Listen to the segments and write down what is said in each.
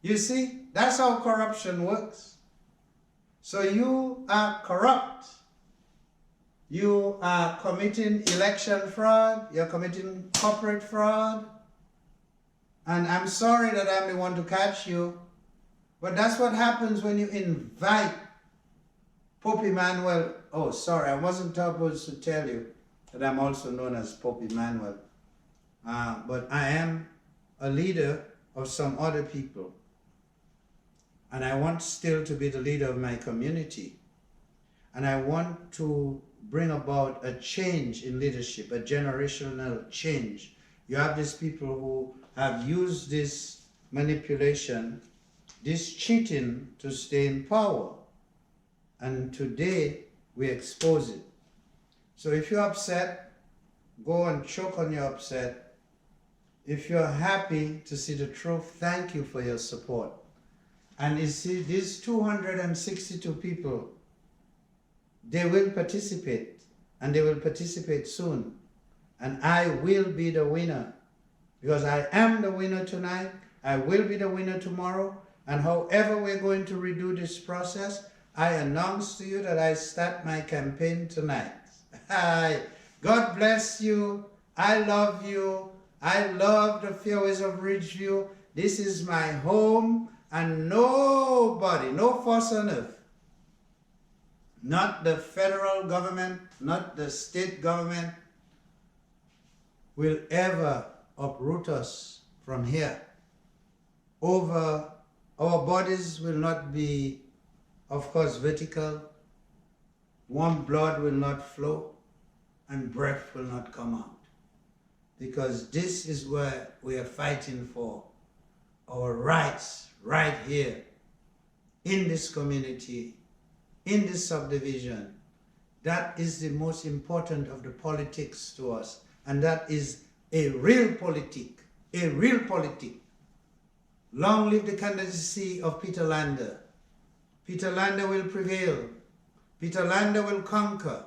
You see, that's how corruption works. So you are corrupt. You are committing election fraud. You're committing corporate fraud. And I'm sorry that I'm the one to catch you. But that's what happens when you invite Pope Emmanuel. Oh, sorry, I wasn't supposed to tell you that I'm also known as Pope Emmanuel. But I am a leader of some other people. And I want still to be the leader of my community. And I want to bring about a change in leadership, a generational change. You have these people who have used this manipulation, this cheating to stay in power. And today we expose it. So if you're upset, go and choke on your upset. If you're happy to see the truth, thank you for your support. And you see, these 262 people, they will participate, and they will participate soon. And I will be the winner, because I am the winner tonight. I will be the winner tomorrow. And however we're going to redo this process, I announce to you that I start my campaign tonight. God bless you. I love you. I love the Fairways of Ridgeview. This is my home. And nobody, no force on earth, not the federal government, not the state government, will ever uproot us from here. Our bodies will not be, of course, vertical. Warm blood will not flow, and breath will not come out. Because this is where we are fighting for our rights, right here, in this community, in this subdivision. That is the most important of the politics to us. And that is a real politic, a real politic. Long live the candidacy of Peter Lander. Peter Lander will prevail. Peter Lander will conquer.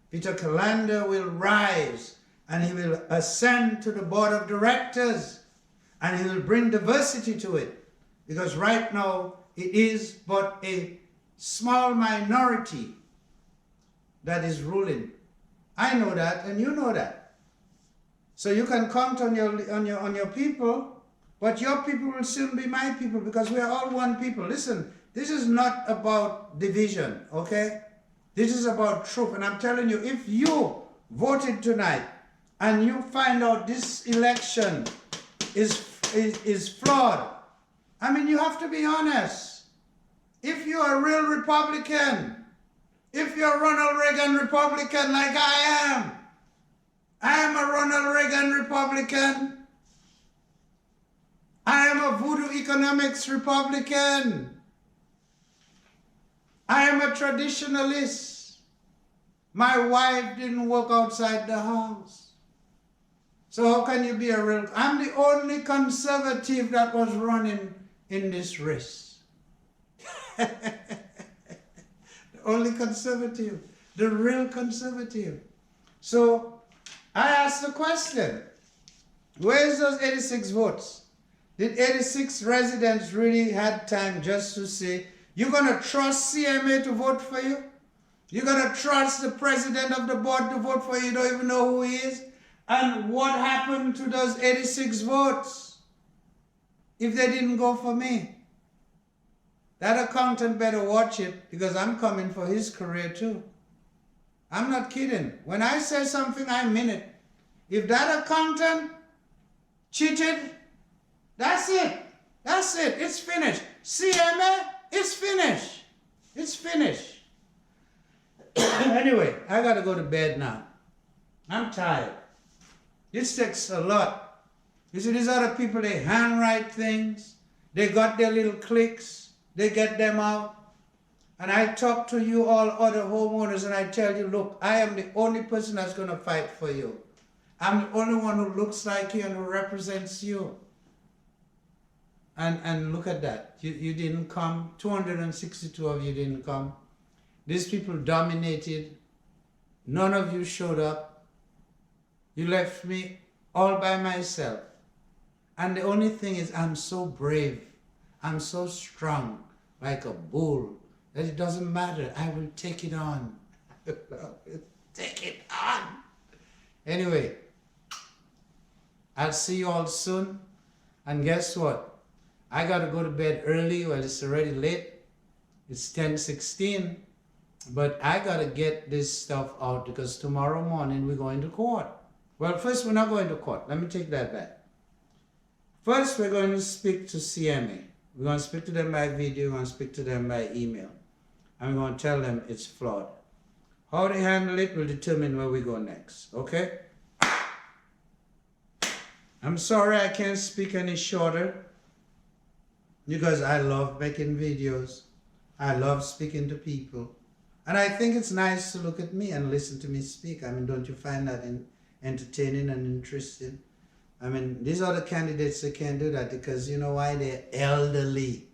Peter Lander will rise, and he will ascend to the board of directors, and he will bring diversity to it. Because right now, it is but a small minority that is ruling. I know that, and you know that. So you can count on your people, but your people will soon be my people, because we are all one people. Listen, this is not about division, okay? This is about truth. And I'm telling you, if you voted tonight and you find out this election is flawed, I mean, you have to be honest. If you're a real Republican, if you're a Ronald Reagan Republican like I am a Ronald Reagan Republican. I am a voodoo economics Republican. I am a traditionalist. My wife didn't work outside the house. So how can you be a real... I'm the only conservative that was running in this race. The only conservative, the real conservative. So I asked the question, where's those 86 votes? Did 86 residents really had time just to say, you're going to trust CMA to vote for you? You're going to trust the president of the board to vote for you? You don't even know who he is? And what happened to those 86 votes if they didn't go for me? That accountant better watch it, because I'm coming for his career too. I'm not kidding. When I say something, I mean it. If that accountant cheated, that's it. That's it. It's finished. CMA, it's finished. It's finished. Anyway, I got to go to bed now. I'm tired. This takes a lot. You see, these other people, they handwrite things. They got their little cliques. They get them out. And I talk to you all other homeowners, and I tell you, look, I am the only person that's going to fight for you. I'm the only one who looks like you and who represents you. And look at that. You didn't come. 262 of you didn't come. These people dominated. None of you showed up. You left me all by myself. And the only thing is, I'm so brave. I'm so strong, like a bull, that it doesn't matter. I will take it on. Take it on. Anyway, I'll see you all soon. And guess what? I got to go to bed early. Well, it's already late. It's 10:16. But I got to get this stuff out because tomorrow morning we're going to court. Well, first we're not going to court. Let me take that back. First, we're going to speak to CMA. We're going to speak to them by video. We're going to speak to them by email. And we're going to tell them it's flawed. How they handle it will determine where we go next. Okay? I'm sorry I can't speak any shorter because I love making videos. I love speaking to people. And I think it's nice to look at me and listen to me speak. I mean, don't you find that entertaining and interesting? I mean, these other candidates, they can't do that because you know why? They're elderly.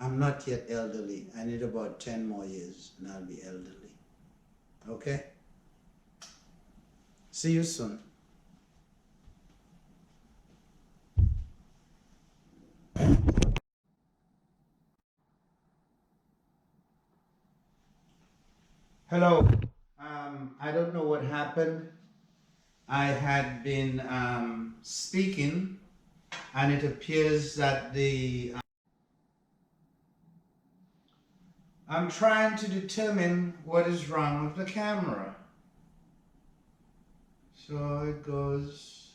I'm not yet elderly. I need about 10 more years and I'll be elderly. Okay? See you soon. Hello. I don't know what happened. I had been speaking and it appears that I'm trying to determine what is wrong with the camera. So it goes.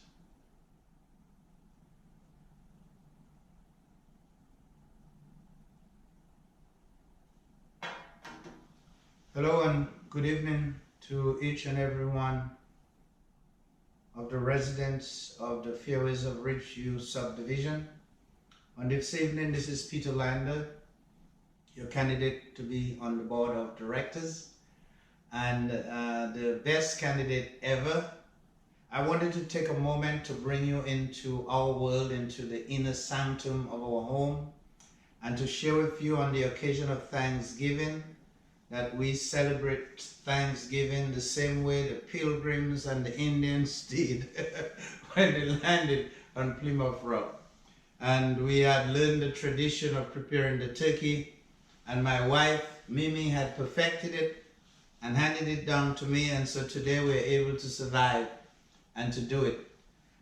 Hello and good evening to each and every one of the residents of the Fairways of Ridgeview subdivision. On this evening, this is Peter Lander, your candidate to be on the board of directors and the best candidate ever. I wanted to take a moment to bring you into our world, into the inner sanctum of our home, and to share with you on the occasion of Thanksgiving that we celebrate Thanksgiving the same way the Pilgrims and the Indians did when they landed on Plymouth Rock. And we had learned the tradition of preparing the turkey, and my wife, Mimi, had perfected it and handed it down to me, and so today we're able to survive and to do it.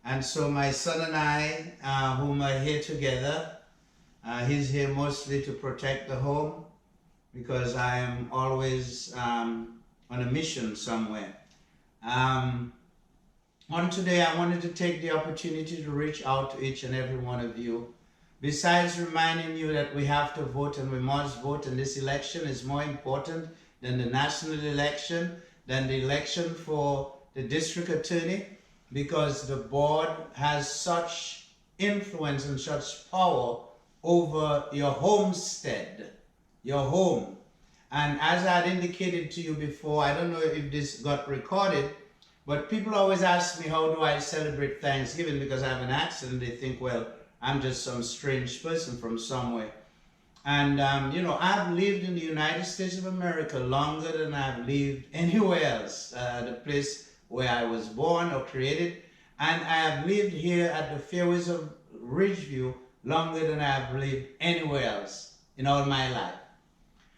And so my son and I, whom are here together, he's here mostly to protect the home, because I am always on a mission somewhere. On today, I wanted to take the opportunity to reach out to each and every one of you. Besides reminding you that we have to vote and we must vote, and this election is more important than the national election, than the election for the district attorney, because the board has such influence and such power over your homestead, your home. And as I had indicated to you before, I don't know if this got recorded, but people always ask me, how do I celebrate Thanksgiving? Because I have an accent. They think, well, I'm just some strange person from somewhere. And, you know, I've lived in the United States of America longer than I've lived anywhere else, the place where I was born or created. And I have lived here at the Fairways of Ridgeview longer than I've lived anywhere else in all my life.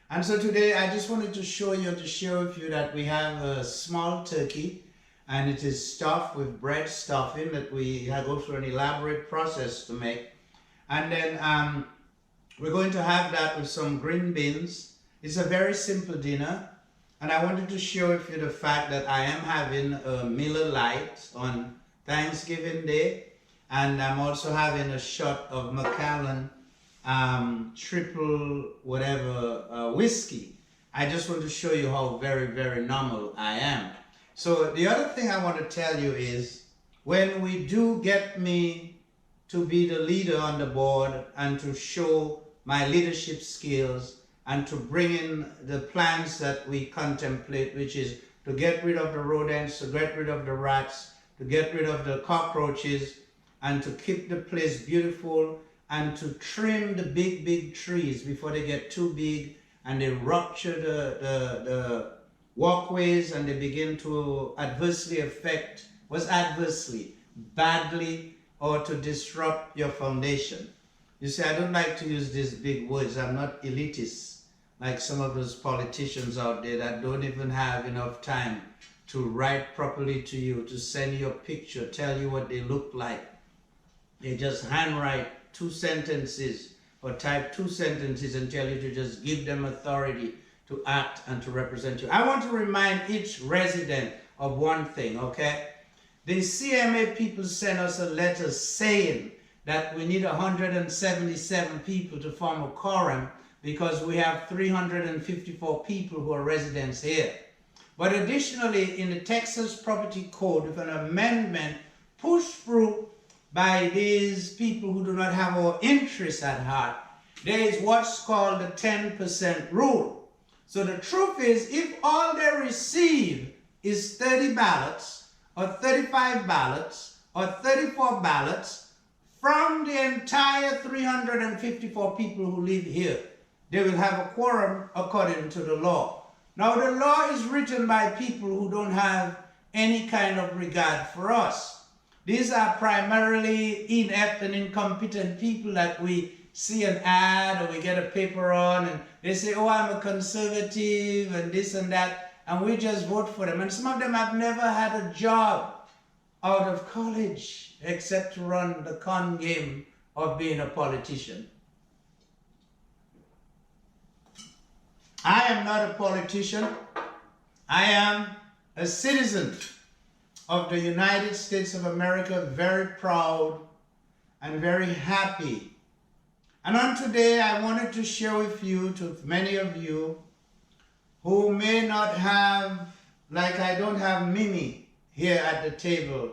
And so today I just wanted to show you, to share with you that we have a small turkey, and it is stuffed with bread stuffing that we go through an elaborate process to make. And then we're going to have that with some green beans. It's a very simple dinner. And I wanted to share with you the fact that I am having a Miller Lite on Thanksgiving Day. And I'm also having a shot of Macallan triple whatever whiskey. I just want to show you how very, very normal I am. So the other thing I want to tell you is, when we do get me to be the leader on the board and to show my leadership skills and to bring in the plans that we contemplate, which is to get rid of the rodents, to get rid of the rats, to get rid of the cockroaches, and to keep the place beautiful, and to trim the big, big trees before they get too big and they rupture the walkways and they begin to adversely affect, badly, or to disrupt your foundation. You see, I don't like to use these big words. I'm not elitist like some of those politicians out there that don't even have enough time to write properly to you, to send you a picture, tell you what they look like. They just handwrite 2 sentences or type 2 sentences and tell you to just give them authority to act and to represent you. I want to remind each resident of one thing, okay? The CMA people sent us a letter saying that we need 177 people to form a quorum because we have 354 people who are residents here. But additionally, in the Texas Property Code, with an amendment pushed through by these people who do not have our interests at heart, there is what's called the 10% rule. So the truth is, if all they receive is 30 ballots, or 35 ballots, or 34 ballots, from the entire 354 people who live here, they will have a quorum according to the law. Now, the law is written by people who don't have any kind of regard for us. These are primarily inept and incompetent people that we see an ad or we get a paper on and they say, oh, I'm a conservative and this and that, and we just vote for them. And some of them have never had a job out of college except to run the con game of being a politician. I am not a politician. I am a citizen of the United States of America, very proud and very happy. And on today, I wanted to share with you, to many of you who may not have, like I don't have Mimi here at the table.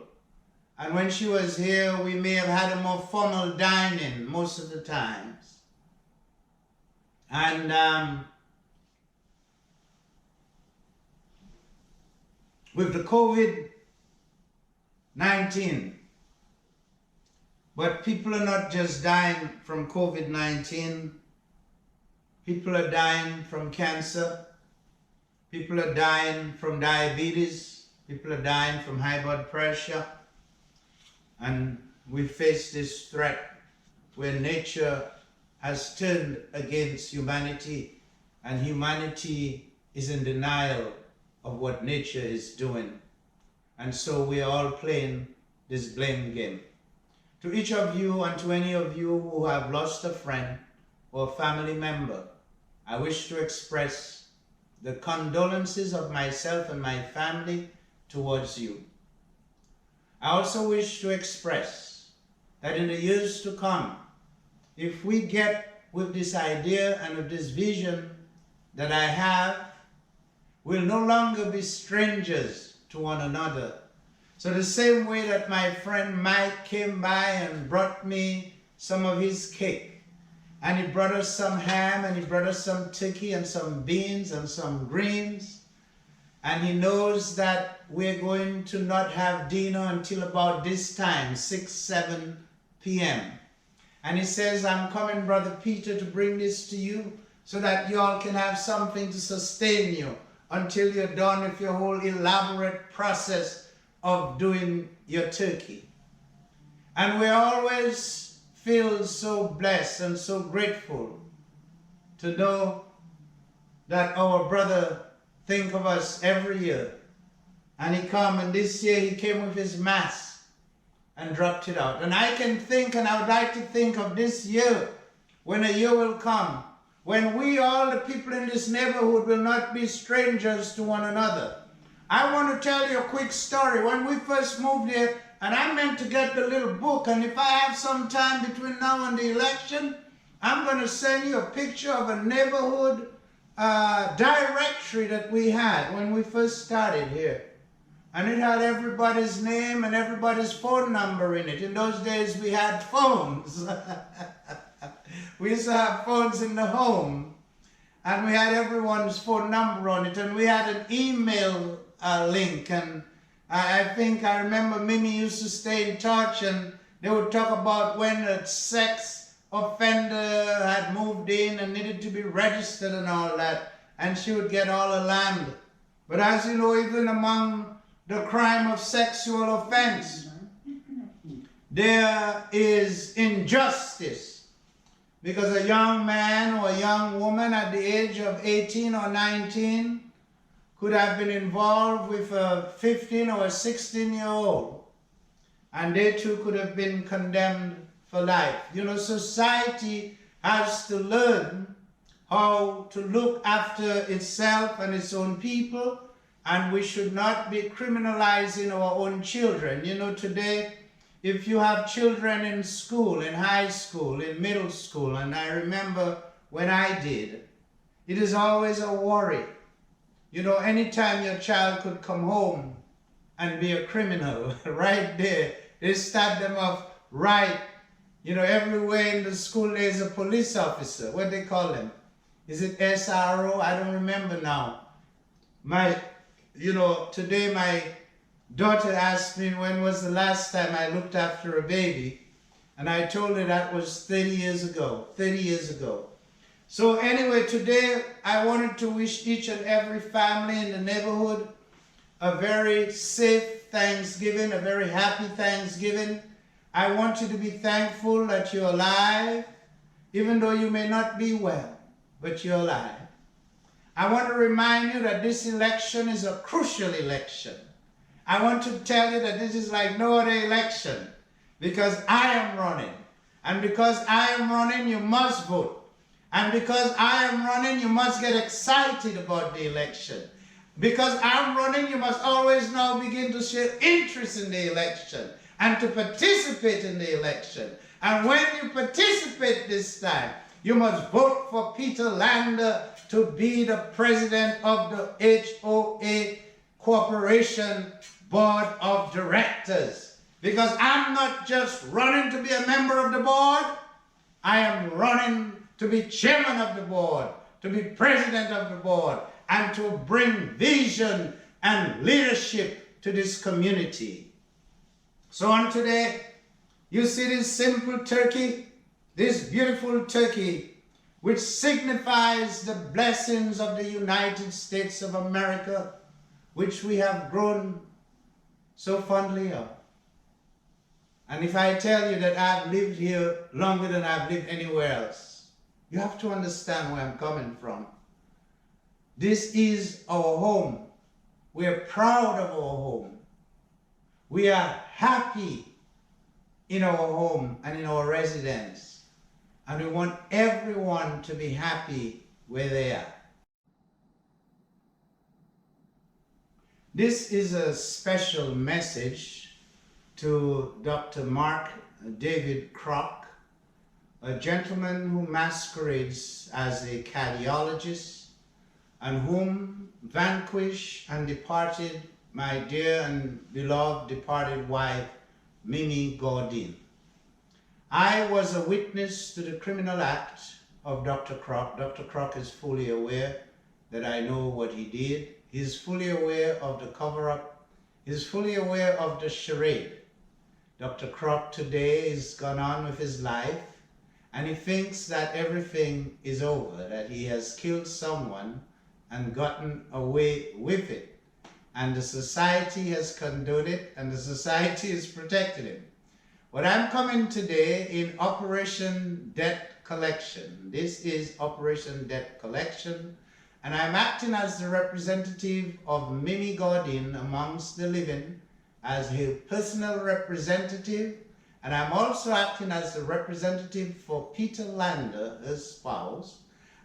And when she was here, we may have had a more formal dining most of the times. And with the COVID-19, but people are not just dying from COVID-19. People are dying from cancer. People are dying from diabetes. People are dying from high blood pressure. And we face this threat where nature has turned against humanity, and humanity is in denial of what nature is doing. And so we are all playing this blame game. To each of you and to any of you who have lost a friend or a family member, I wish to express the condolences of myself and my family towards you. I also wish to express that in the years to come, if we get with this idea and with this vision that I have, we'll no longer be strangers to one another. So the same way that my friend Mike came by and brought me some of his cake, and he brought us some ham, and he brought us some turkey and some beans and some greens, and he knows that we're going to not have dinner until about this time, 6-7 p.m. And he says, I'm coming, Brother Peter, to bring this to you so that you all can have something to sustain you until you're done with your whole elaborate process of doing your turkey. And we always feel so blessed and so grateful to know that our brother think of us every year. And he come, and this year he came with his mask and dropped it out. And I can think, and I would like to think of this year, when a year will come, when we, all the people in this neighborhood, will not be strangers to one another. I want to tell you a quick story. When we first moved here, and I meant to get the little book, and if I have some time between now and the election, I'm going to send you a picture of a neighborhood directory that we had when we first started here. And it had everybody's name and everybody's phone number in it. In those days, we had phones. We used to have phones in the home. And we had everyone's phone number on it. And we had an email link. And I remember Mimi used to stay in touch. And they would talk about when a sex offender had moved in and needed to be registered and all that. And she would get all the land. But as you know, even among the crime of sexual offense, there is injustice. Because a young man or a young woman at the age of 18 or 19 could have been involved with a 15 or a 16-year-old, and they too could have been condemned for life. You know, society has to learn how to look after itself and its own people, and we should not be criminalizing our own children. You know, today, if you have children in school, in high school, in middle school, and I remember when I did, it is always a worry. You know, anytime your child could come home and be a criminal, right there, they start them off right. You know, everywhere in the school there's a police officer. What they call them? Is it SRO? I don't remember now. Today my daughter asked me when was the last time I looked after a baby, and I told her that was 30 years ago. So anyway, today I wanted to wish each and every family in the neighborhood a very safe Thanksgiving, a very happy Thanksgiving. I want you to be thankful that you're alive, even though you may not be well, but you're alive. I want to remind you that this election is a crucial election. I want to tell you that this is like no other election, because I am running. And because I am running, you must vote. And because I am running, you must get excited about the election. Because I'm running, you must always now begin to show interest in the election and to participate in the election. And when you participate this time, you must vote for Peter Lander to be the president of the HOA Corporation Board of Directors. Because I'm not just running to be a member of the board, I am running to be chairman of the board, to be president of the board, and to bring vision and leadership to this community. So on today, you see this simple turkey, this beautiful turkey, which signifies the blessings of the United States of America, which we have grown so fondly of. And if I tell you that I've lived here longer than I've lived anywhere else, you have to understand where I'm coming from. This is our home. We are proud of our home. We are happy in our home and in our residence. And we want everyone to be happy where they are. This is a special message to Dr. Mark David Kroc, a gentleman who masquerades as a cardiologist and whom vanquished and departed my dear and beloved departed wife, Mimi Gaudin. I was a witness to the criminal act of Dr. Kroc. Dr. Kroc is fully aware that I know what he did. He's fully aware of the cover-up. He's fully aware of the charade. Dr. Kroc today is gone on with his life, and he thinks that everything is over, that he has killed someone and gotten away with it. And the society has condoned it, and the society has protected him. But I'm coming today in Operation Debt Collection. This is Operation Debt Collection, and I'm acting as the representative of Mimi Gaudin amongst the living, as her personal representative, and I'm also acting as the representative for Peter Lander, her spouse,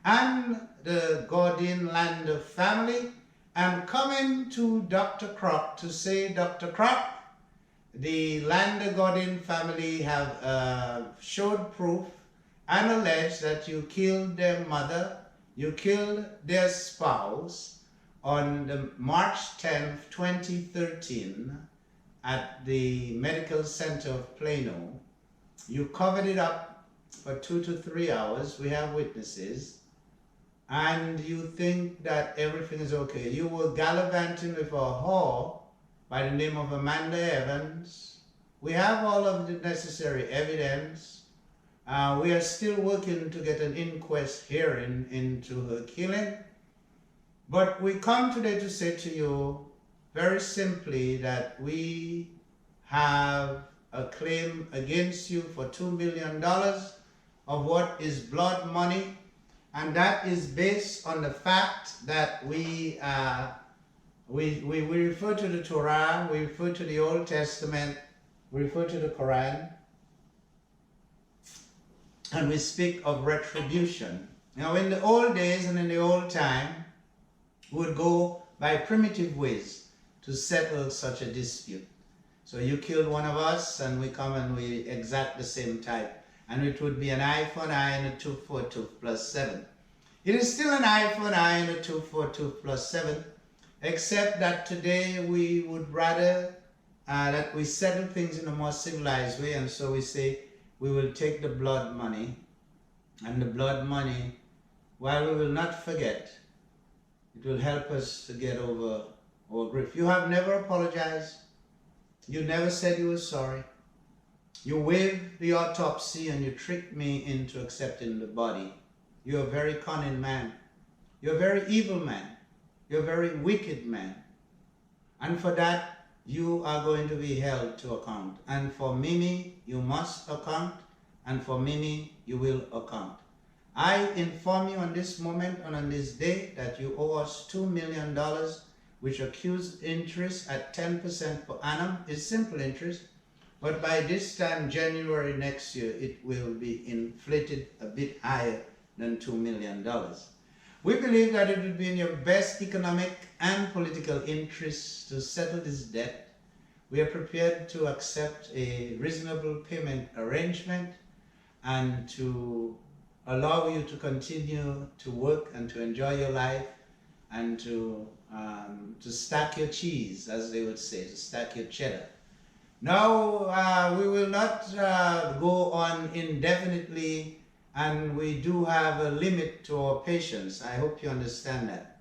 and the Gaudin-Lander family. I'm coming to Dr. Kroc to say, Dr. Kroc, the Lander-Gaudin family have showed proof and alleged that you killed their mother, you killed their spouse on the March 10th, 2013 at the Medical Center of Plano. You covered it up for 2 to 3 hours. We have witnesses. And you think that everything is okay. You were gallivanting with a whore by the name of Amanda Evans. We have all of the necessary evidence. We are still working to get an inquest hearing into her killing. But we come today to say to you very simply that we have a claim against you for $2 million of what is blood money, and that is based on the fact that we refer to the Torah, we refer to the Old Testament, we refer to the Quran, and we speak of retribution. Now, in the old days and in the old time, we would go by primitive ways to settle such a dispute. So you killed one of us, and we come and we exact the same type. And it would be an eye for an eye and a tooth for a tooth plus 7. It is still an eye for an eye and a tooth for a tooth plus 7, except that today we would rather that we settle things in a more civilized way, and so we say we will take the blood money, and the blood money, while we will not forget, it will help us to get over our grief. You have never apologized. You never said you were sorry. You waived the autopsy and you tricked me into accepting the body. You're a very cunning man. You're a very evil man. You're a very wicked man. And for that, you are going to be held to account. And for Mimi, you must account. And for Mimi, you will account. I inform you on this moment and on this day that you owe us $2 million, which accrues interest at 10% per annum. It's simple interest. But by this time, January next year, it will be inflated a bit higher than $2 million. We believe that it would be in your best economic and political interests to settle this debt. We are prepared to accept a reasonable payment arrangement and to allow you to continue to work and to enjoy your life and to stack your cheese, as they would say, to stack your cheddar. Now, we will not go on indefinitely, and we do have a limit to our patience. I hope you understand that.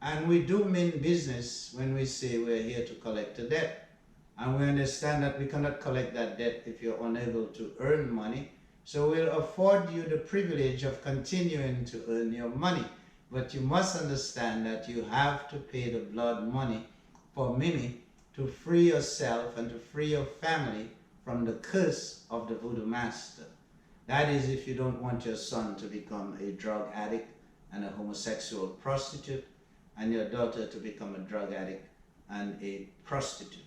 And we do mean business when we say we're here to collect a debt. And we understand that we cannot collect that debt if you're unable to earn money. So we'll afford you the privilege of continuing to earn your money. But you must understand that you have to pay the blood money for Mimi to free yourself and to free your family from the curse of the voodoo master. That is, if you don't want your son to become a drug addict and a homosexual prostitute, and your daughter to become a drug addict and a prostitute.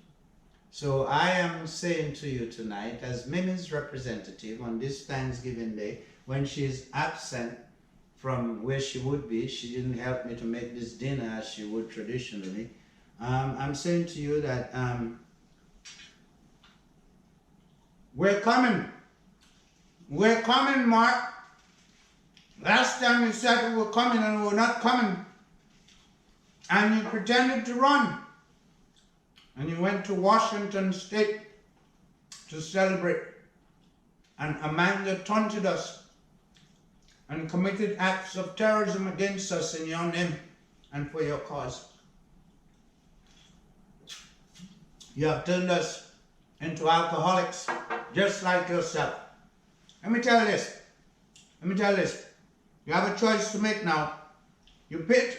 So I am saying to you tonight, as Mimi's representative on this Thanksgiving Day, when she is absent from where she would be, she didn't help me to make this dinner as she would traditionally. I'm saying to you that we're coming. We're coming, Mark. Last time you said we were coming and we were not coming. And you pretended to run. And you went to Washington State to celebrate. And Amanda taunted us and committed acts of terrorism against us in your name and for your cause. You have turned us into alcoholics, just like yourself. Let me tell you this. You have a choice to make now. You pay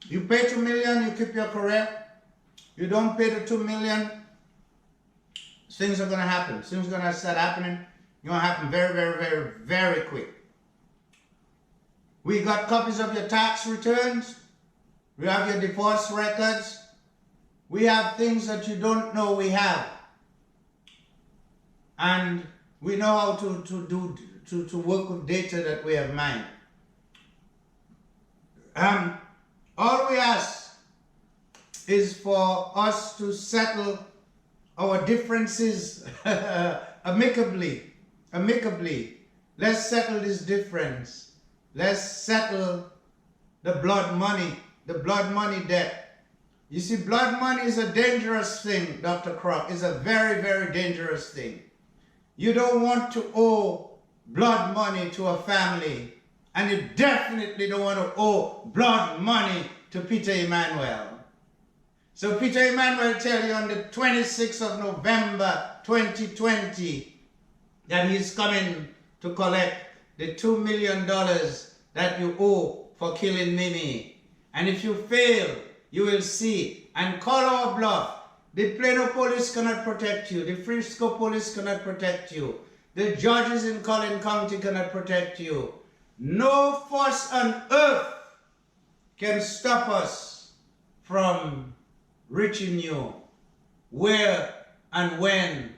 $2 million, you keep your career. You don't pay the $2 million, things are going to happen. Things are going to start happening. It's going to happen very, very, very, very quick. We got copies of your tax returns. We have your divorce records. We have things that you don't know we have. And we know how to work with data that we have mined. All we ask is for us to settle our differences amicably. Let's settle this difference. Let's settle the blood money debt. You see, blood money is a dangerous thing, Dr. Croc. It's a very, very dangerous thing. You don't want to owe blood money to a family, and you definitely don't want to owe blood money to Peter Emmanuel. So Peter Emmanuel tell you on the 26th of November 2020 that he's coming to collect the $2 million that you owe for killing Mimi. And if you fail, you will see and call our bluff. The Plano police cannot protect you. The Frisco police cannot protect you. The judges in Collin County cannot protect you. No force on earth can stop us from reaching you where and when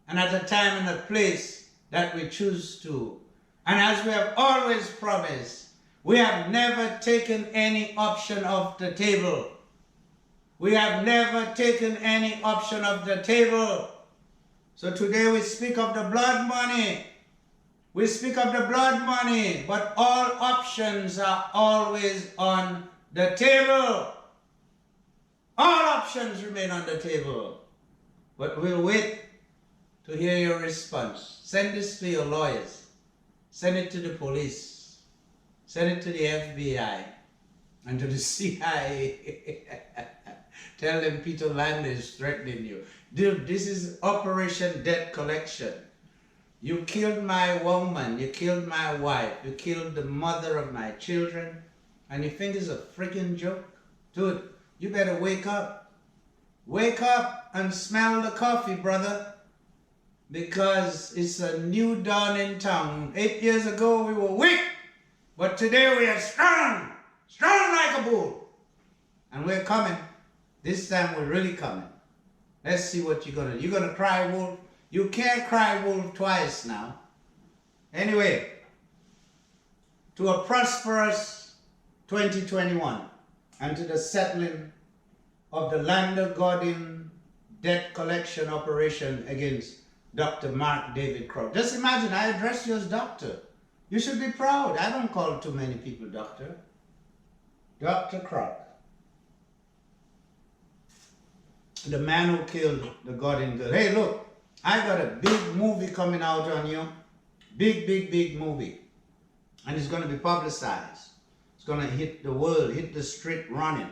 and at a time and a place that we choose to. And as we have always promised, we have never taken any option off the table. We have never taken any option off the table. So today we speak of the blood money. We speak of the blood money, but all options are always on the table. All options remain on the table. But we'll wait to hear your response. Send this to your lawyers. Send it to the police. Send it to the FBI and to the CIA. Tell them Peter Land is threatening you. Dude, this is Operation Debt Collection. You killed my woman, you killed my wife, you killed the mother of my children, and you think it's a freaking joke? Dude, you better wake up. Wake up and smell the coffee, brother. Because it's a new dawn in town. 8 years ago we were weak, but today we are strong. Strong like a bull. And we're coming. This time we're really coming. Let's see what you're gonna do. You're gonna cry wolf? You can't cry wolf twice now. Anyway, to a prosperous 2021 and to the settling of the Land of God in debt collection operation against Dr. Mark David Crow. Just imagine, I address you as doctor. You should be proud. I don't call too many people doctor. Dr. Crow. The man who killed the God in Good. Hey, look, I got a big movie coming out on you. Big movie. And it's going to be publicized. It's going to hit the world, hit the street running.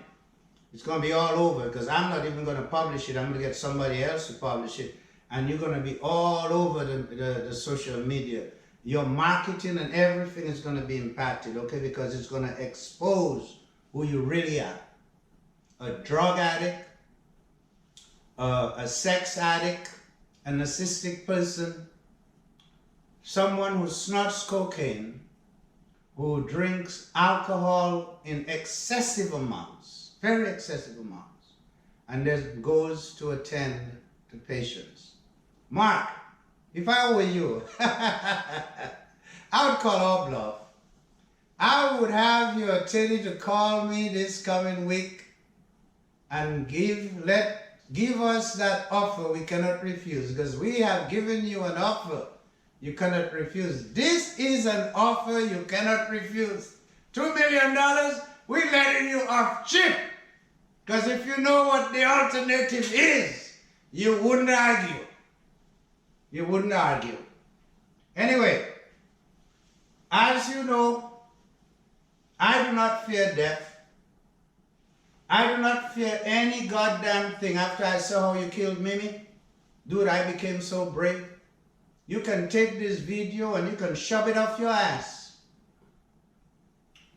It's going to be all over because I'm not even going to publish it. I'm going to get somebody else to publish it. And you're going to be all over the social media. Your marketing and everything is going to be impacted, okay? Because it's going to expose who you really are. A drug addict, a sex addict, a narcissistic person, someone who snorts cocaine, who drinks alcohol in excessive amounts, very excessive amounts, and then goes to attend to patients. Mark, if I were you, I would call our bluff. I would have your attorney to call me this coming week and give us that offer we cannot refuse, because we have given you an offer you cannot refuse. This is an offer you cannot refuse. $2 million, we're letting you off cheap. Because if you know what the alternative is, you wouldn't argue. You wouldn't argue. Anyway, as you know, I do not fear death. I do not fear any goddamn thing. After I saw how you killed Mimi, dude, I became so brave. You can take this video and you can shove it off your ass.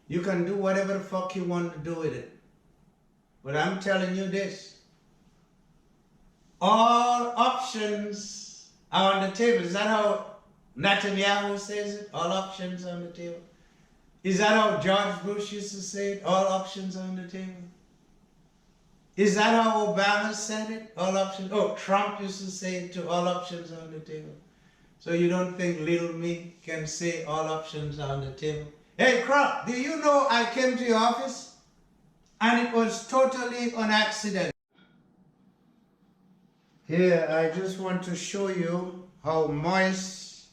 You can do whatever the fuck you want to do with it. But I'm telling you this. All options are on the table. Is that how Netanyahu says it? All options on the table. Is that how George Bush used to say it? All options on the table. Is that how Obama said it? All options. Oh, Trump used to say it too. All options on the table. So you don't think little me can say all options on the table? Hey, Croc, do you know I came to your office? And it was totally an accident. Here, I just want to show you how moist,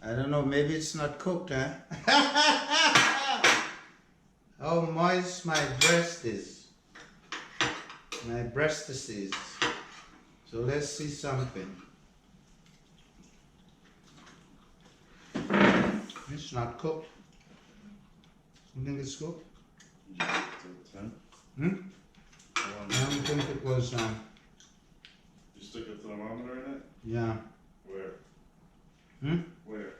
I don't know, maybe it's not cooked, huh? How moist my breast is. My breast is. So let's see something. It's not cooked. You think it's cooked? I don't think it was. You stick a thermometer in it? Yeah. Where? Where?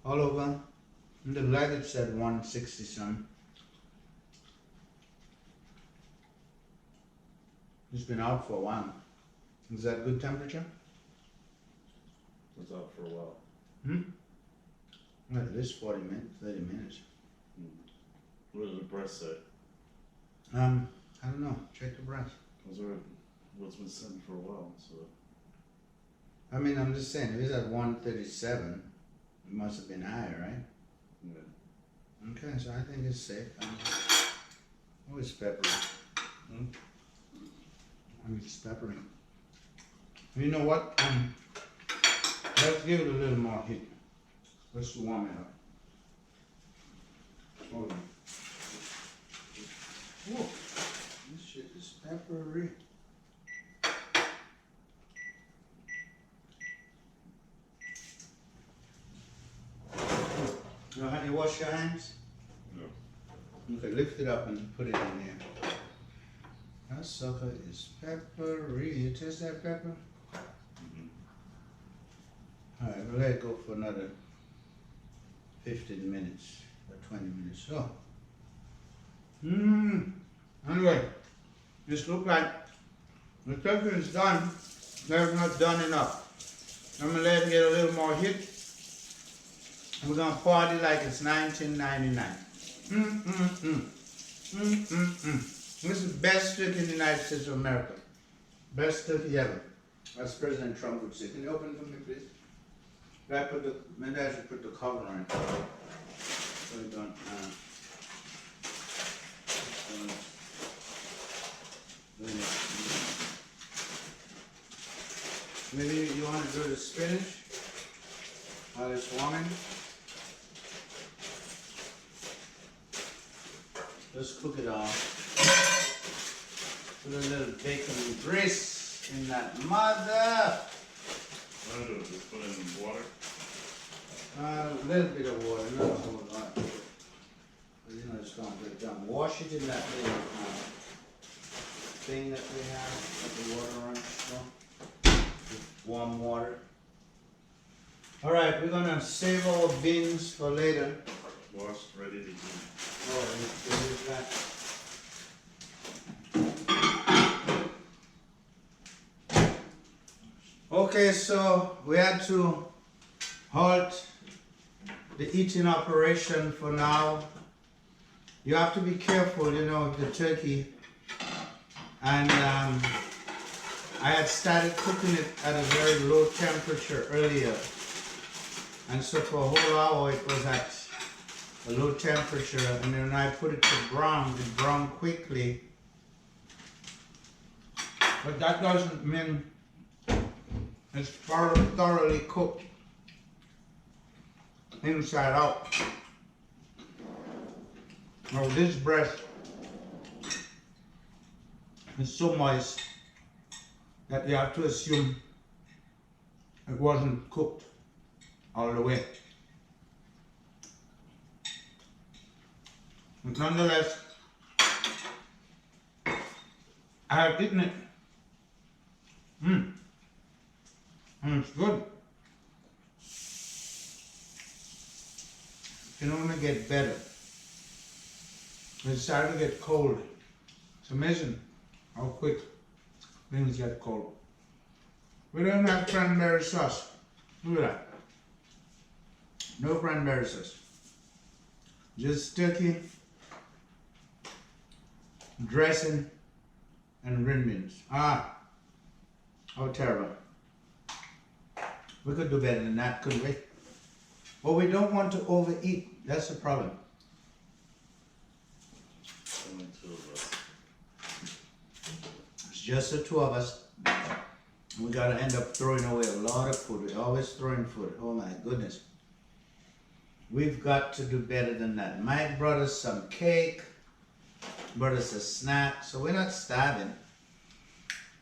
All over. In the leg it said 160 some. It's been out for a while. Is that good temperature? It's out for a while. At least 40 minutes, 30 minutes. What does the breast say? I don't know. Check the brass. Those are what's been sitting for a while, so. I mean, I'm just saying, if it's at 137, it must have been higher, right? Yeah. Okay, so I think it's safe. Oh, it's peppery. I mean, it's peppery. You know what? Let's give it a little more heat. Let's warm it up. Hold on. Whoa, this shit is peppery. You wash your hands? No. Okay, lift it up and put it in there. That sucker is peppery. You taste that pepper? Alright, we'll let it go for another 15 minutes or 20 minutes. So, anyway, this look like the turkey is done. They're not done enough. I'm gonna let it get a little more heat. We're gonna party like it's 1999. This is the best turkey in the United States of America. Best turkey ever. As President Trump would say. Can you open it for me, please? Maybe I should put the cover on it. So we don't, maybe you want to do the spinach while it's warming. Let's cook it all. Put a little bacon grease in that mother. What do I do? Just put it in water? A little bit of water, not a whole lot. But you know, it's going to break down. Wash it in that little thing that we have, put the water on, with warm water. Alright, we're going to save our beans for later. Washed, ready to eat. Oh, use that. Okay, so we had to halt the eating operation for now. You have to be careful, you know, with the turkey. And I had started cooking it at a very low temperature earlier. And so for a whole hour it was at a low temperature, and then when I put it to brown, it browned quickly. But that doesn't mean it's thoroughly cooked inside out. Now this breast is so moist that you have to assume it wasn't cooked all the way. But nonetheless, I have eaten it. And it's good. It can only get better. It's starting to get cold. It's amazing how quick things get cold. We don't have cranberry sauce. Look at that. No cranberry sauce. Just turkey, dressing, and green beans. Ah, how terrible. We could do better than that, couldn't we? But we don't want to overeat. That's the problem. Only two of us. It's just the two of us. We gotta end up throwing away a lot of food. We're always throwing food. Oh my goodness. We've got to do better than that. Mike brought us some cake, brought us a snack, so we're not starving.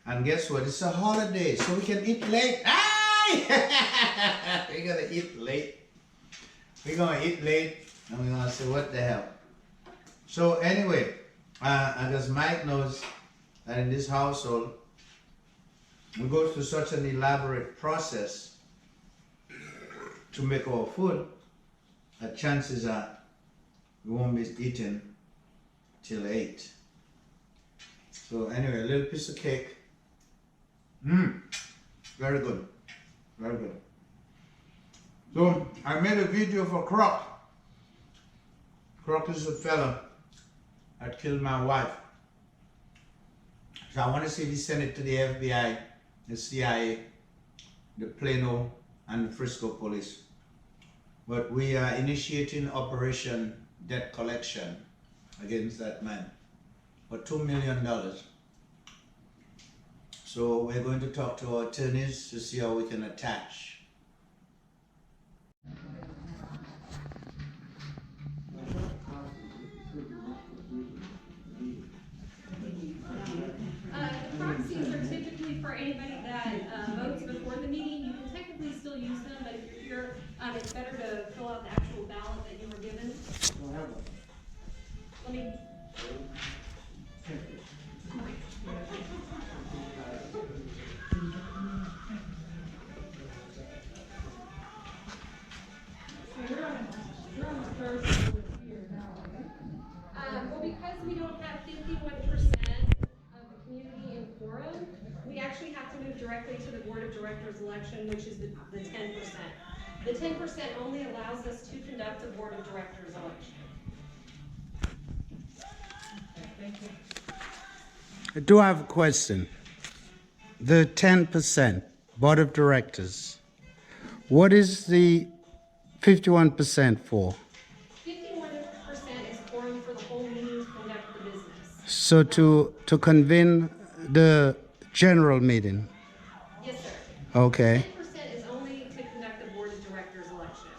And guess what? It's a holiday, so we can eat late. Aye! We're gonna eat late. We're gonna eat late, and we're gonna say, what the hell? So anyway, I guess Mike knows that in this household, we go through such an elaborate process to make our food, that chances are we won't be eating till 8. So anyway, a little piece of cake. Very good. Very good. So I made a video for Croc. Croc is the fella that killed my wife. So I want to see if he sent it to the FBI, the CIA, the Plano, and the Frisco police. But we are initiating Operation Debt Collection against that man for $2 million. So we're going to talk to our attorneys to see how we can attach. Proxies are typically for anybody that votes before the meeting. You can technically still use them, but if you're, it's better to fill out the actual ballot that you were given. Let me. You're on the first here now, well, because we don't have 51% of the community in quorum, we actually have to move directly to the board of directors election, which is the 10%. The 10% only allows us to conduct a board of directors election. I do have a question. The 10% board of directors, what is the 51% for? 51% is quorum for the whole meeting to conduct the business. So to convene the general meeting? Yes, sir. Okay. 10% is only to conduct the board of directors election.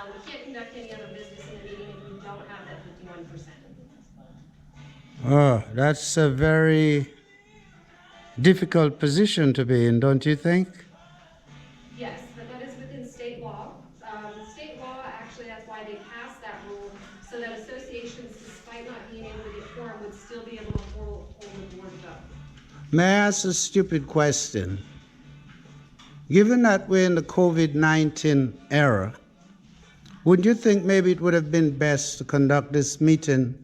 We can't conduct any other business in the meeting if we don't have that 51%. Oh, that's a very difficult position to be in, don't you think? Yes, but that is within state law. State law, actually, that's why they passed that rule, so that associations, despite not being able to get quorum, would still be able to hold the board vote. May I ask a stupid question? Given that we're in the COVID-19 era, would you think maybe it would have been best to conduct this meeting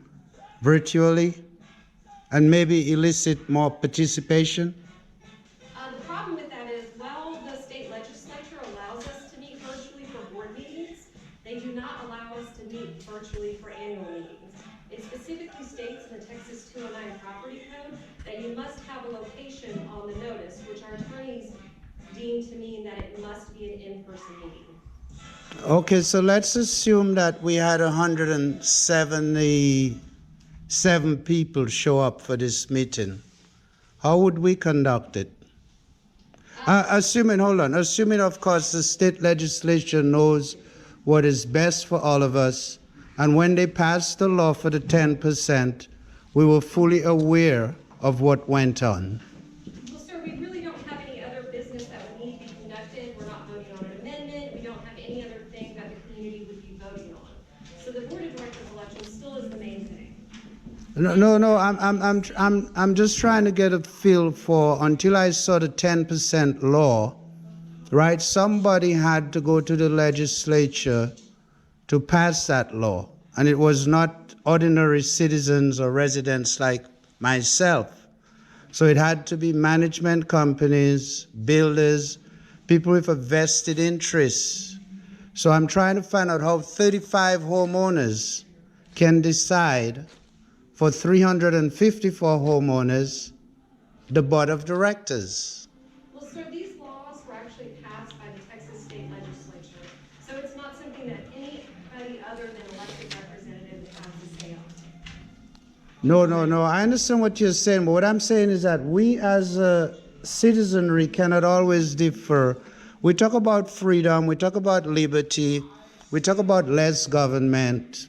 virtually and maybe elicit more participation? The problem with that is, while the state legislature allows us to meet virtually for board meetings, they do not allow us to meet virtually for annual meetings. It specifically states in the Texas 209 property code that you must have a location on the notice, which our attorneys deem to mean that it must be an in-person meeting. Okay, so let's assume that we had 177 people show up for this meeting. How would we conduct it? Assuming of course the state legislature knows what is best for all of us, and when they passed the law for the 10%, we were fully aware of what went on. Well, sir, we really don't have any other business that would need to be conducted. We're not voting on an amendment. We don't have any other thing that the community would be voting on. So the board of directors election still is the main thing. No. I'm just trying to get a feel for, until I saw the 10% law, right? Somebody had to go to the legislature to pass that law, and it was not ordinary citizens or residents like myself. So it had to be management companies, builders, people with a vested interest. So I'm trying to find out how 35 homeowners can decide for 354 homeowners the board of directors. Well, sir, these laws were actually passed by the Texas state legislature. So it's not something that anybody other than elected representatives have to say on. No. I understand what you're saying, but what I'm saying is that we as a citizenry cannot always differ. We talk about freedom, we talk about liberty, we talk about less government,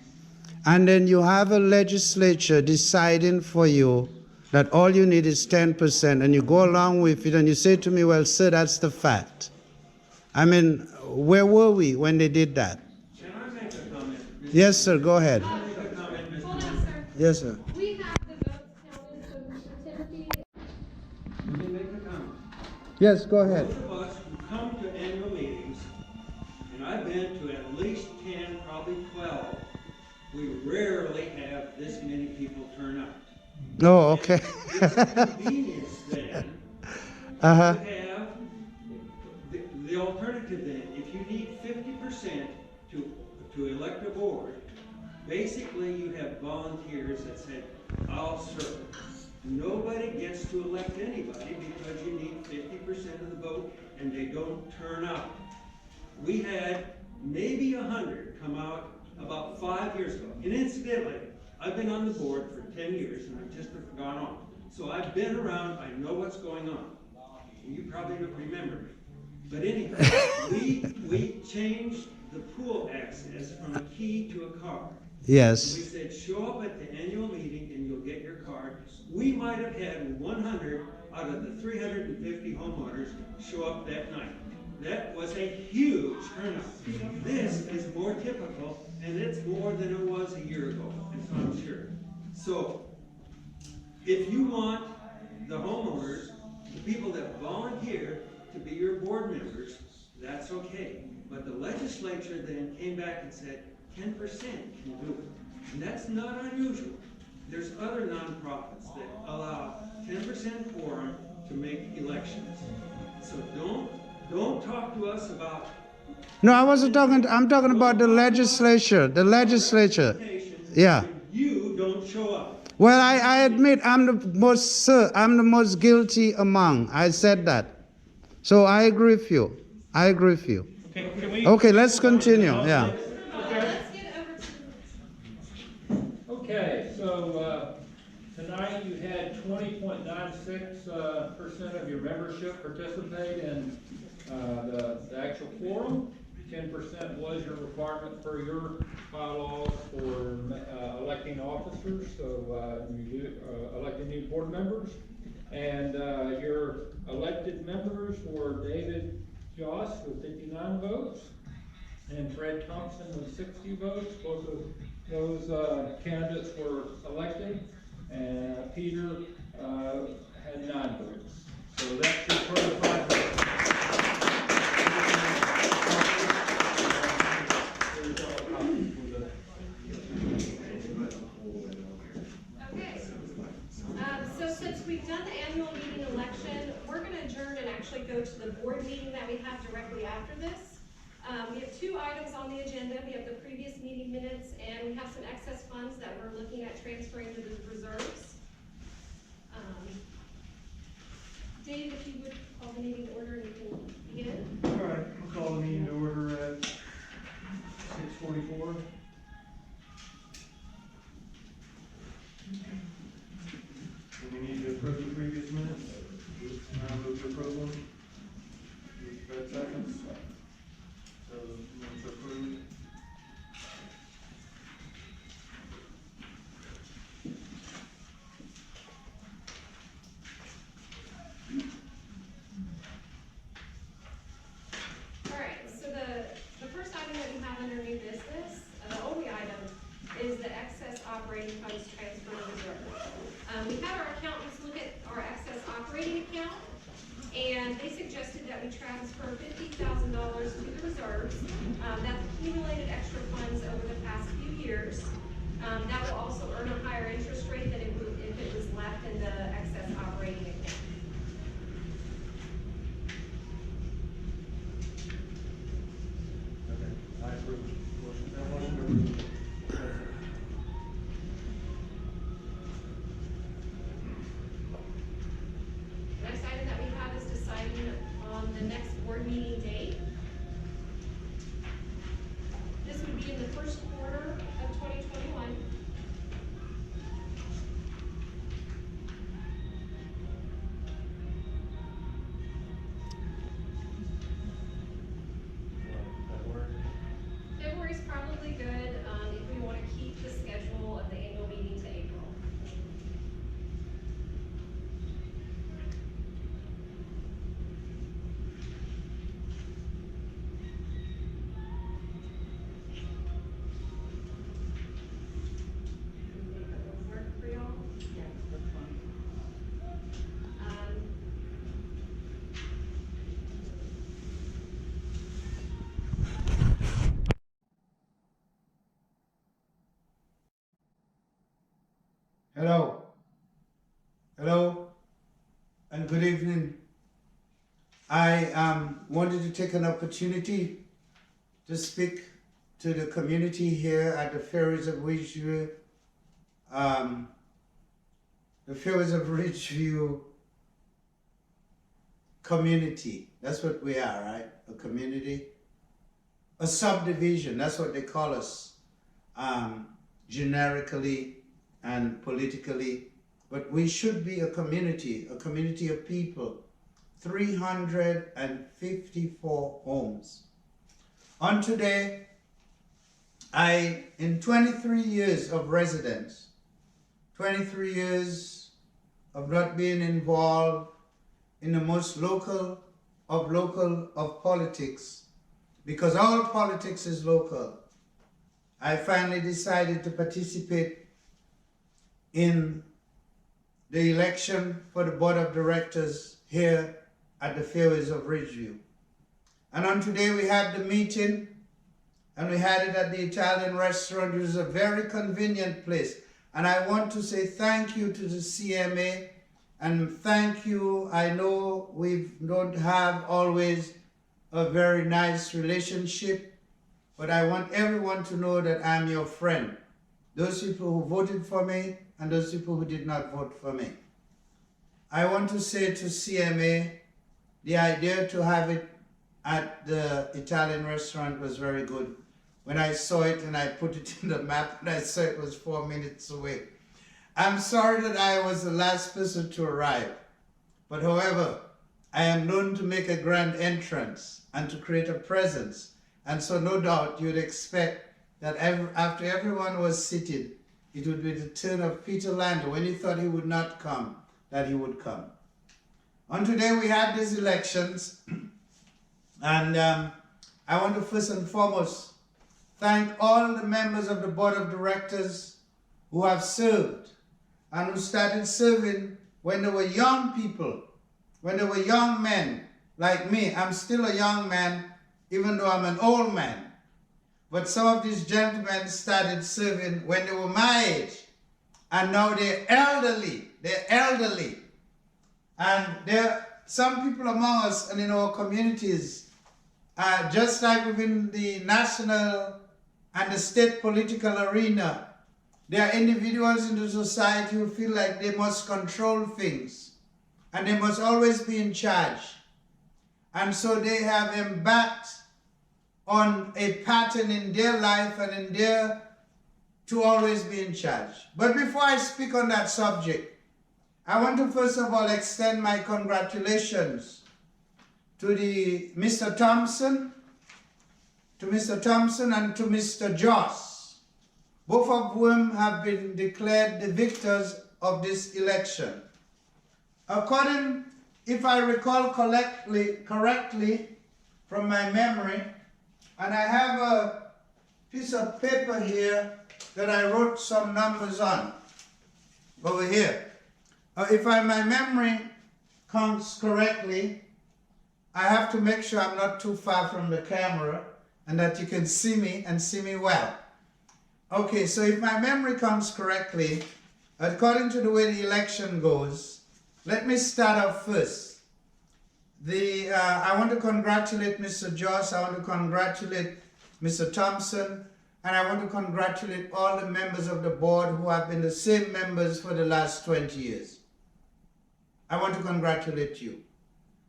and then you have a legislature deciding for you that all you need is 10%, and you go along with it, and you say to me, well, sir, that's the fact. I mean, where were we when they did that? Can I make a comment? Yes, sir, go ahead. Hold on, sir. Yes, sir. We have the votes counted, so Mr. Timothy. Let me make a comment. Yes, go ahead. Most of us who come to annual meetings, and I've been to at least 10, probably 12, we rarely have this many people turn up. Oh, okay. It's a convenience then Uh-huh. to have the alternative then. If if you need 50% to elect a board, basically you have volunteers that said, I'll serve. Nobody gets to elect anybody because you need 50% of the vote and they don't turn out. We had maybe 100 come out about 5 years ago. And incidentally, I've been on the board for 10 years and I've just gone on. So I've been around, I know what's going on. You probably don't remember me. But anyhow, we changed the pool access from a key to a card. Yes. We said, show up at the annual meeting and you'll get your card. We might have had 100 out of the 350 homeowners show up that night. That was a huge turnout. This is more typical, and it's more than it was a year ago, and so I'm sure. So, if you want the homeowners, the people that volunteer to be your board members, that's okay. But the legislature then came back and said, 10% can do it. And that's not unusual. There's other nonprofits that allow 10% quorum to make elections. So don't talk to us about. No, I wasn't talking, I'm talking about the legislature. The legislature. Yeah. You don't show up. Well, I admit I'm the most guilty among. I said that. So I agree with you. I agree with you. Okay, can we? Okay, let's continue. Yeah. Let's get over to. Okay, so tonight you had 20.96% of your membership participate in the actual quorum. 10% was your requirement for your bylaws for electing officers, so you do electing new board members. And your elected members were David Joss with 59 votes and Fred Thompson with 60 votes. Both of those candidates were elected, and Peter had 9 votes. So that's your 25 votes. Okay. So since we've done the annual meeting election, we're going to adjourn and actually go to the board meeting that we have directly after this. We have 2 items on the agenda. We have the previous meeting minutes, and we have some excess funds that we're looking at transferring to the reserves. Dave, if you would call the meeting to order and you can begin. All right, we'll call the meeting to order at 6:44. Do we need to approve the previous minutes? I move to approve them. Fred seconds. So, minutes approved. All right, so the first item that we have under new business, the only item, is the excess operating funds transfer to reserve. We had our accountants look at our excess operating account, and they suggested that we transfer $50,000 to the reserves. That's accumulated extra funds over the past few years. That will also earn a higher interest rate than it would if it was left in the excess operating account. Okay, I approve. Motion to approve. Next item that we have is deciding on the next board meeting date. This would be in the first quarter of 2021. February's probably good, if we want to keep the schedule of the annual meeting to April. Work for y'all? Yeah, that's fine. Hello. Hello. And good evening. I wanted to take an opportunity to speak to the community here at the Fairways of Ridgeview, the Fairways of Ridgeview community. That's what we are, right? A community. A subdivision, that's what they call us, generically and politically. But we should be a community of people. 354 homes. On today, in 23 years of residence, 23 years of not being involved in the most local of politics, because all politics is local, I finally decided to participate in the election for the board of directors here at the Fairways of Ridgeview. And on today we had the meeting, and we had it at the Italian restaurant. It was a very convenient place. And I want to say thank you to the CMA, and thank you. I know we don't have always a very nice relationship, but I want everyone to know that I'm your friend. Those people who voted for me and those people who did not vote for me. I want to say to CMA, the idea to have it at the Italian restaurant was very good. When I saw it and I put it in the map and I saw it was 4 minutes away. I'm sorry that I was the last person to arrive, but however, I am known to make a grand entrance and to create a presence. And so no doubt you'd expect that after everyone was seated, it would be the turn of Peter Lander, when he thought he would not come, that he would come. On today we had these elections, and I want to first and foremost thank all the members of the board of directors who have served and who started serving when they were young people, when they were young men like me. I'm still a young man, even though I'm an old man. But some of these gentlemen started serving when they were my age, and now they're elderly. They're elderly. And there are some people among us and in our communities, just like within the national and the state political arena, there are individuals in the society who feel like they must control things and they must always be in charge. And so they have embarked on a pattern in their life and in their to always be in charge. But before I speak on that subject, I want to first of all extend my congratulations to Mr. Thompson and to Mr. Joss, both of whom have been declared the victors of this election. According, if I recall correctly from my memory, and I have a piece of paper here that I wrote some numbers on over here. If my memory counts correctly, I have to make sure I'm not too far from the camera and that you can see me and see me well. Okay, so if my memory counts correctly, according to the way the election goes, let me start off first. I want to congratulate Mr. Joss, I want to congratulate Mr. Thompson, and I want to congratulate all the members of the board who have been the same members for the last 20 years. I want to congratulate you.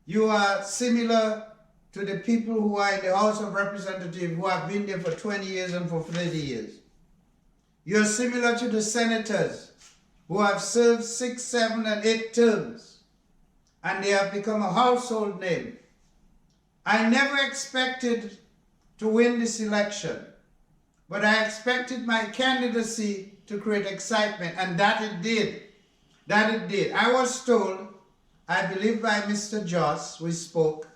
You are similar to the people who are in the House of Representatives who have been there for 20 years and for 30 years. You're similar to the senators who have served 6, 7, and 8 terms, and they have become a household name. I never expected to win this election, but I expected my candidacy to create excitement, and that it did. That it did. I was told, I believe by Mr. Joss, we spoke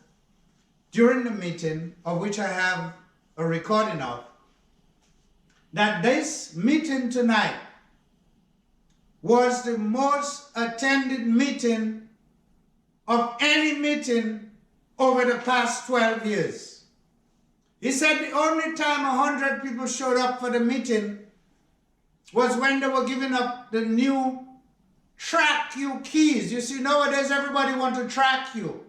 during the meeting, of which I have a recording of, that this meeting tonight was the most attended meeting of any meeting over the past 12 years. He said the only time 100 people showed up for the meeting was when they were giving up the new track you keys. You see, nowadays everybody wants to track you.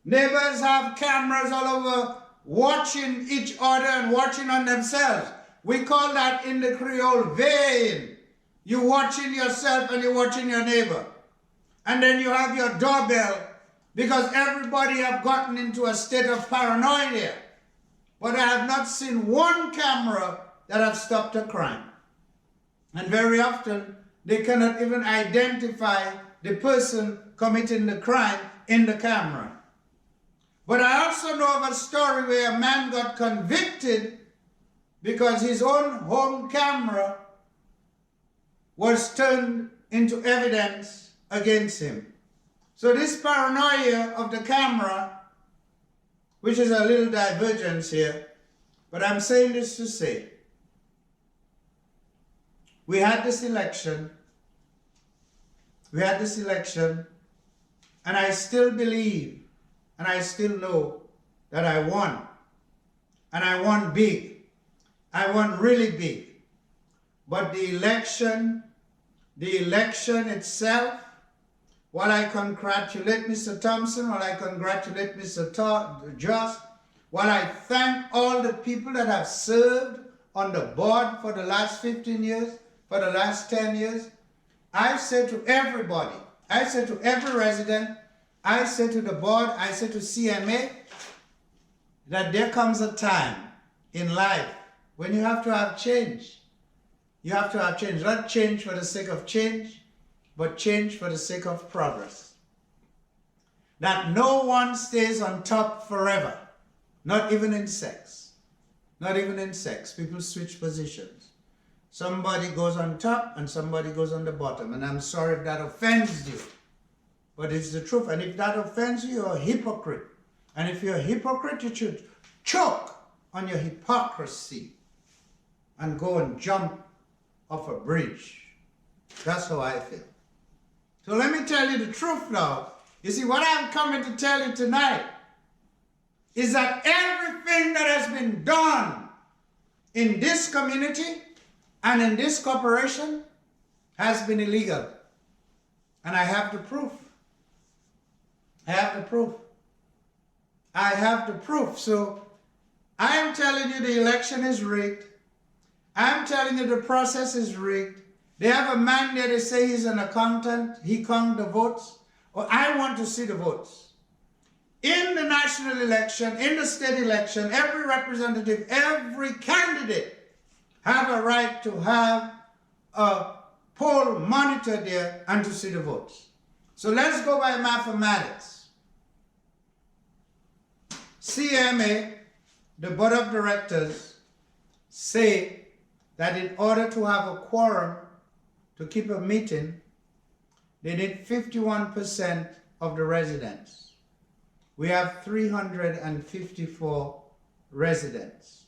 Neighbors have cameras all over watching each other and watching on themselves. We call that in the Creole vein. You're watching yourself and you're watching your neighbor. And then you have your doorbell, because everybody have gotten into a state of paranoia. But I have not seen one camera that have stopped a crime. And very often, they cannot even identify the person committing the crime in the camera. But I also know of a story where a man got convicted because his own home camera was turned into evidence against him. So this paranoia of the camera, which is a little divergence here, but I'm saying this to say, we had this election, and I still believe, and I still know that I won. And I won big. I won really big. But the election itself, while I congratulate Mr. Thompson, while I congratulate Mr. Just, while I thank all the people that have served on the board for the last 15 years, for the last 10 years, I say to everybody, I say to every resident, I say to the board, I say to CMA, that there comes a time in life when you have to have change. You have to have change, not change for the sake of change, but change for the sake of progress. That no one stays on top forever, not even in sex. Not even in sex. People switch positions. Somebody goes on top and somebody goes on the bottom. And I'm sorry if that offends you, but it's the truth. And if that offends you, you're a hypocrite. And if you're a hypocrite, you should choke on your hypocrisy and go and jump off a bridge. That's how I feel. So let me tell you the truth now. You see, what I'm coming to tell you tonight is that everything that has been done in this community and in this corporation has been illegal. And I have the proof. I have the proof. I have the proof. So I am telling you the election is rigged. I'm telling you the process is rigged. They have a man there, they say he's an accountant. He counts the votes. Well, I want to see the votes. In the national election, in the state election, every representative, every candidate have a right to have a poll monitor there and to see the votes. So let's go by mathematics. CMA, the board of directors, say that in order to have a quorum to keep a meeting, they need 51% of the residents. We have 354 residents.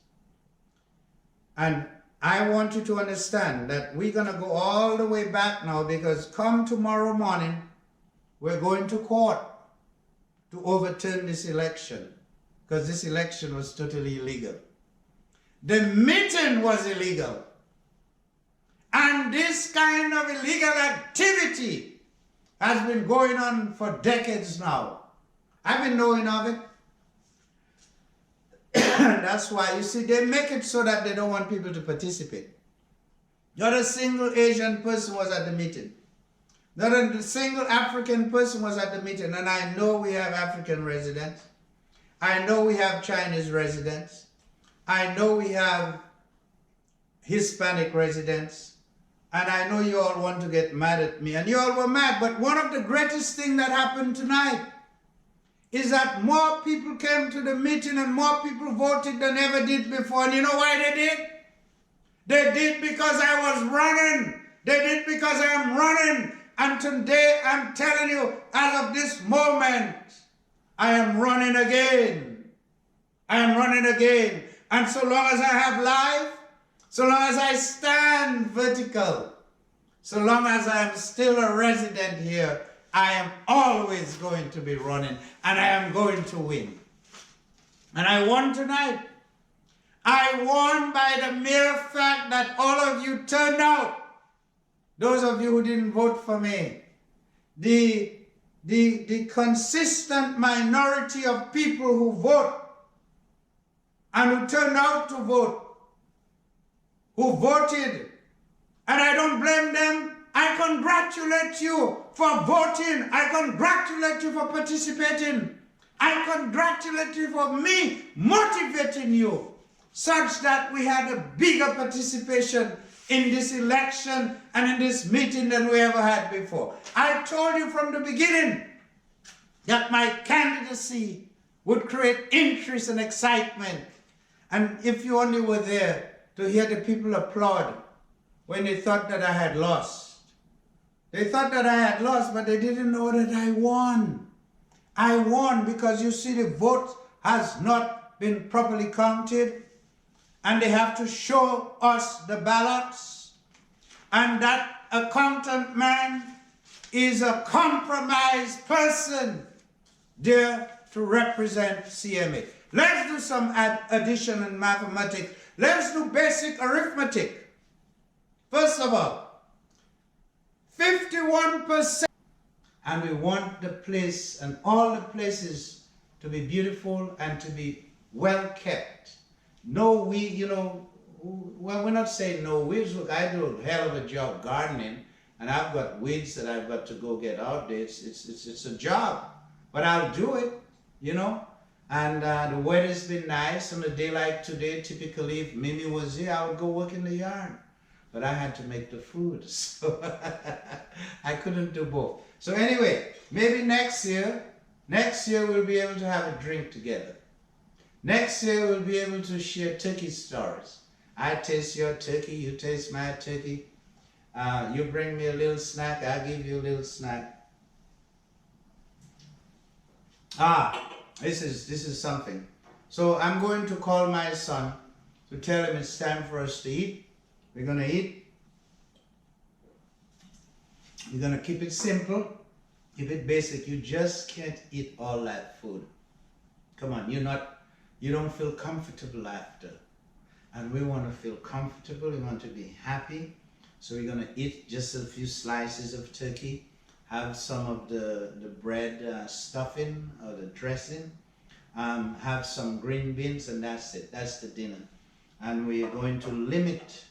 And I want you to understand that we're going to go all the way back now, because come tomorrow morning, we're going to court to overturn this election, because this election was totally illegal. The meeting was illegal. And this kind of illegal activity has been going on for decades now. I've been knowing of it. That's why, you see, they make it so that they don't want people to participate. Not a single Asian person was at the meeting. Not a single African person was at the meeting. And I know we have African residents. I know we have Chinese residents. I know we have Hispanic residents. And I know you all want to get mad at me. And you all were mad. But one of the greatest things that happened tonight is that more people came to the meeting and more people voted than ever did before. And you know why they did? They did because I was running. They did because I am running. And today I'm telling you, as of this moment, I am running again. I am running again. And so long as I have life, so long as I stand vertical, so long as I am still a resident here, I am always going to be running, and I am going to win. And I won tonight. I won by the mere fact that all of you turned out. Those of you who didn't vote for me. The consistent minority of people who vote and who turned out to vote, who voted, and I don't blame them. I congratulate you for voting. I congratulate you for participating. I congratulate you for me motivating you such that we had a bigger participation in this election and in this meeting than we ever had before. I told you from the beginning that my candidacy would create interest and excitement. And if you only were there to hear the people applaud when they thought that I had lost. They thought that I had lost, but they didn't know that I won. I won because you see the vote has not been properly counted, and they have to show us the ballots, and that accountant man is a compromised person there to represent CMA. Let's do some addition and mathematics. Let's do basic arithmetic. First of all, 51%. And we want the place and all the places to be beautiful and to be well kept. No weed, well, we're not saying no weeds. Look, I do a hell of a job gardening, and I've got weeds that I've got to go get out there. It's a job, but I'll do it, And the weather's been nice. On a day like today, typically, if Mimi was here, I would go work in the yard. But I had to make the food, so I couldn't do both. So anyway, maybe next year we'll be able to have a drink together. Next year we'll be able to share turkey stories. I taste your turkey, you taste my turkey. You bring me a little snack, I give you a little snack. This is something. So I'm going to call my son to tell him it's time for us to eat. We're going to eat. We're going to keep it simple, keep it basic. You just can't eat all that food. Come on, you don't feel comfortable after. And we want to feel comfortable, we want to be happy. So we're going to eat just a few slices of turkey, have some of the bread stuffing or the dressing, have some green beans, and that's it. That's the dinner. And we're going to limit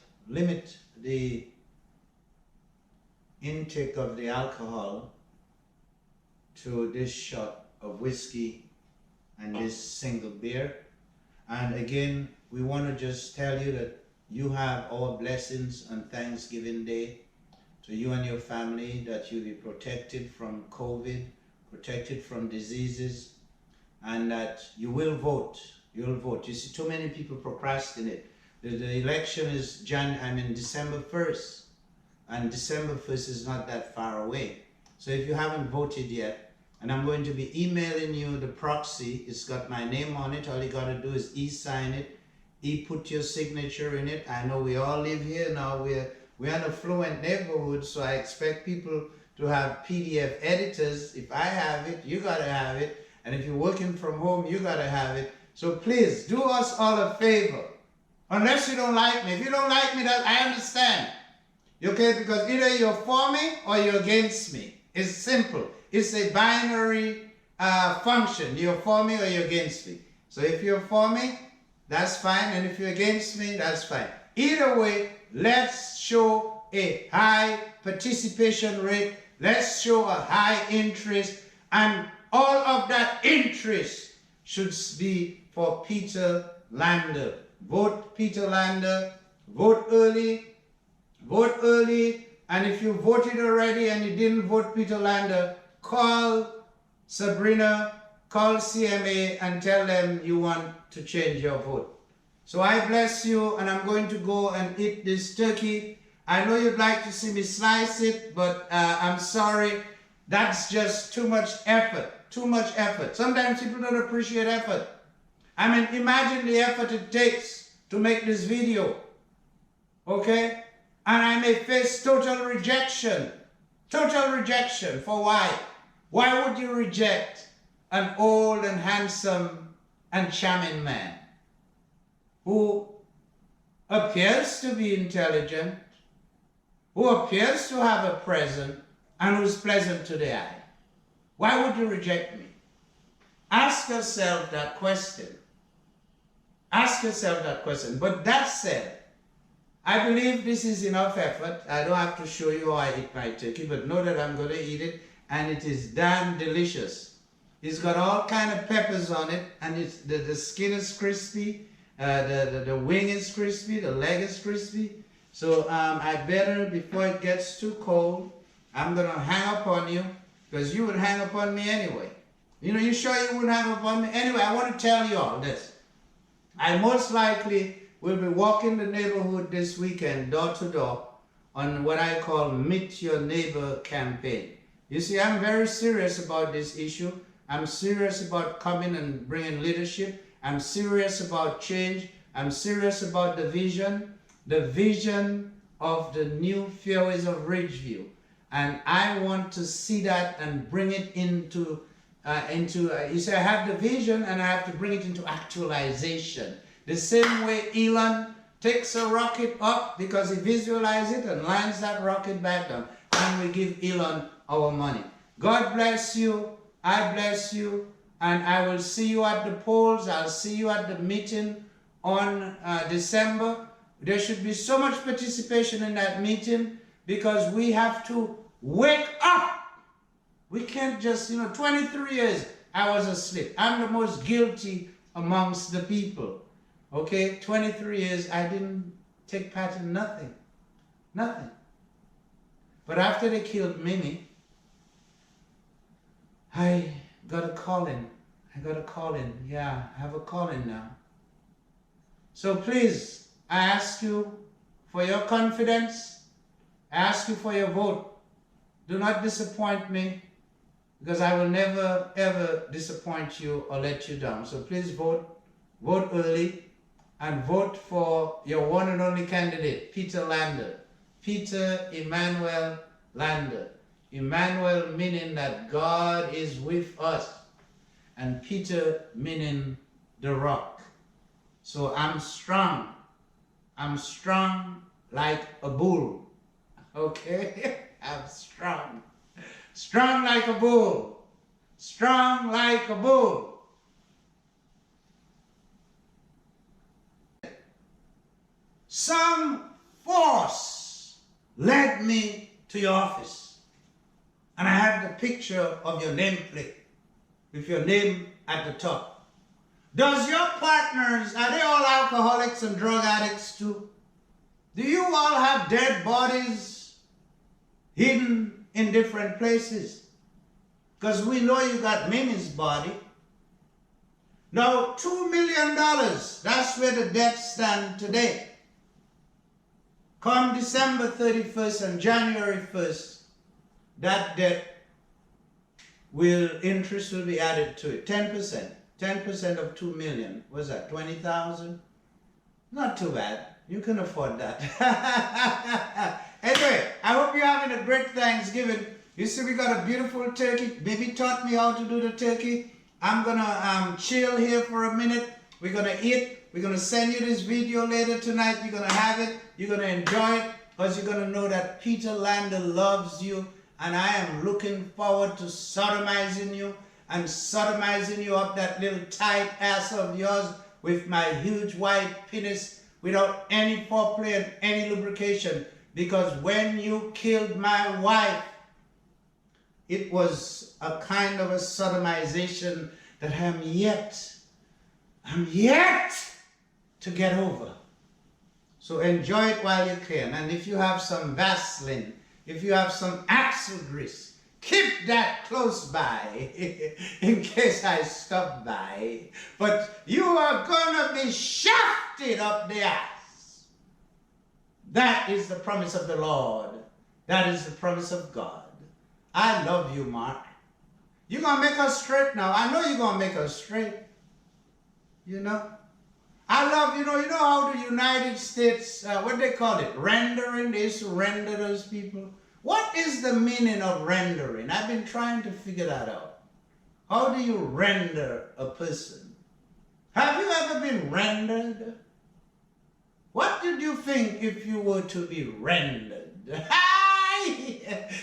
the intake of the alcohol to this shot of whiskey and this single beer. And again, we want to just tell you that you have our blessings on Thanksgiving Day, to you and your family, that you'll be protected from COVID, protected from diseases, and that you will vote. You'll vote. You see, too many people procrastinate. The election is December 1st, and December 1st is not that far away. So if you haven't voted yet, and I'm going to be emailing you the proxy, it's got my name on it. All you got to do is e-sign it, e-put your signature in it. I know we all live here now. We're in a fluent neighborhood, so I expect people to have PDF editors. If I have it, you got to have it. And if you're working from home, you got to have it. So please, do us all a favor. Unless you don't like me. If you don't like me, that I understand. Okay? Because either you're for me or you're against me. It's simple. It's a binary function. You're for me or you're against me. So if you're for me, that's fine. And if you're against me, that's fine. Either way, let's show a high participation rate. Let's show a high interest. And all of that interest should be for Peter Lander. Vote Peter Lander, vote early, and if you voted already and you didn't vote Peter Lander, call Sabrina, call CMA and tell them you want to change your vote. So I bless you, and I'm going to go and eat this turkey. I know you'd like to see me slice it, but I'm sorry, that's just too much effort, Sometimes people don't appreciate effort. I mean, imagine the effort it takes to make this video, okay? And I may face total rejection. For why? Why would you reject an old and handsome and charming man who appears to be intelligent, who appears to have a present, and who's pleasant to the eye? Why would you reject me? Ask yourself that question. Ask yourself that question. But that said, I believe this is enough effort. I don't have to show you how I eat my turkey, but know that I'm going to eat it, and it is damn delicious. It's got all kind of peppers on it, and it's the skin is crispy, the wing is crispy, the leg is crispy. So I better, before it gets too cold, I'm going to hang up on you, because you would hang up on me anyway. You know, you sure you wouldn't hang up on me? Anyway, I want to tell you all this. I most likely will be walking the neighborhood this weekend, door to door, on what I call Meet Your Neighbor campaign. You see, I'm very serious about this issue. I'm serious about coming and bringing leadership. I'm serious about change. I'm serious about the vision of the new Fairways of Ridgeview. And I want to see that and bring it into you see, I have the vision and I have to bring it into actualization. The same way Elon takes a rocket up because he visualizes it and lands that rocket back down. And we give Elon our money. God bless you. I bless you. And I will see you at the polls. I'll see you at the meeting on December. There should be so much participation in that meeting because we have to wake up. We can't just, 23 years I was asleep. I'm the most guilty amongst the people. Okay, 23 years I didn't take part in nothing. Nothing. But after they killed Mimi, I got a calling. Yeah, I have a calling now. So please, I ask you for your confidence. I ask you for your vote. Do not disappoint me, because I will never ever disappoint you or let you down. So please vote early, and vote for your one and only candidate, Peter Lander. Peter Emmanuel Lander. Emmanuel meaning that God is with us, and Peter meaning the rock. So I'm strong. I'm strong like a bull. Okay? I'm strong. Strong like a bull. Strong like a bull. Some force led me to your office. And I have the picture of your nameplate with your name at the top. Does your partners, are they all alcoholics and drug addicts too? Do you all have dead bodies hidden in different places? Because we know you got Mimi's body. Now, $2 million, that's where the debts stand today. Come December 31st and January 1st, that debt interest will be added to it. 10%. 10% of 2 million. What's that, 20,000? Not too bad. You can afford that. Anyway, I hope you're having a great Thanksgiving. You see, we got a beautiful turkey. Baby taught me how to do the turkey. I'm gonna chill here for a minute. We're gonna eat. We're gonna send you this video later tonight. You're gonna have it. You're gonna enjoy it, because you're gonna know that Peter Lander loves you, and I am looking forward to sodomizing you and sodomizing you up that little tight ass of yours with my huge white penis without any foreplay and any lubrication. Because when you killed my wife, it was a kind of a sodomization that I'm yet to get over. So enjoy it while you can. And if you have some Vaseline, if you have some axle grease, keep that close by in case I stop by. But you are gonna be shafted up the ass. That is the promise of the Lord. That is the promise of God. I love you, Mark. You're gonna make us straight now. I know you're gonna make us straight. You know? I love, you know how the United States, what they call it, rendering, they used to render those people. What is the meaning of rendering? I've been trying to figure that out. How do you render a person? Have you ever been rendered? What did you think if you were to be rendered?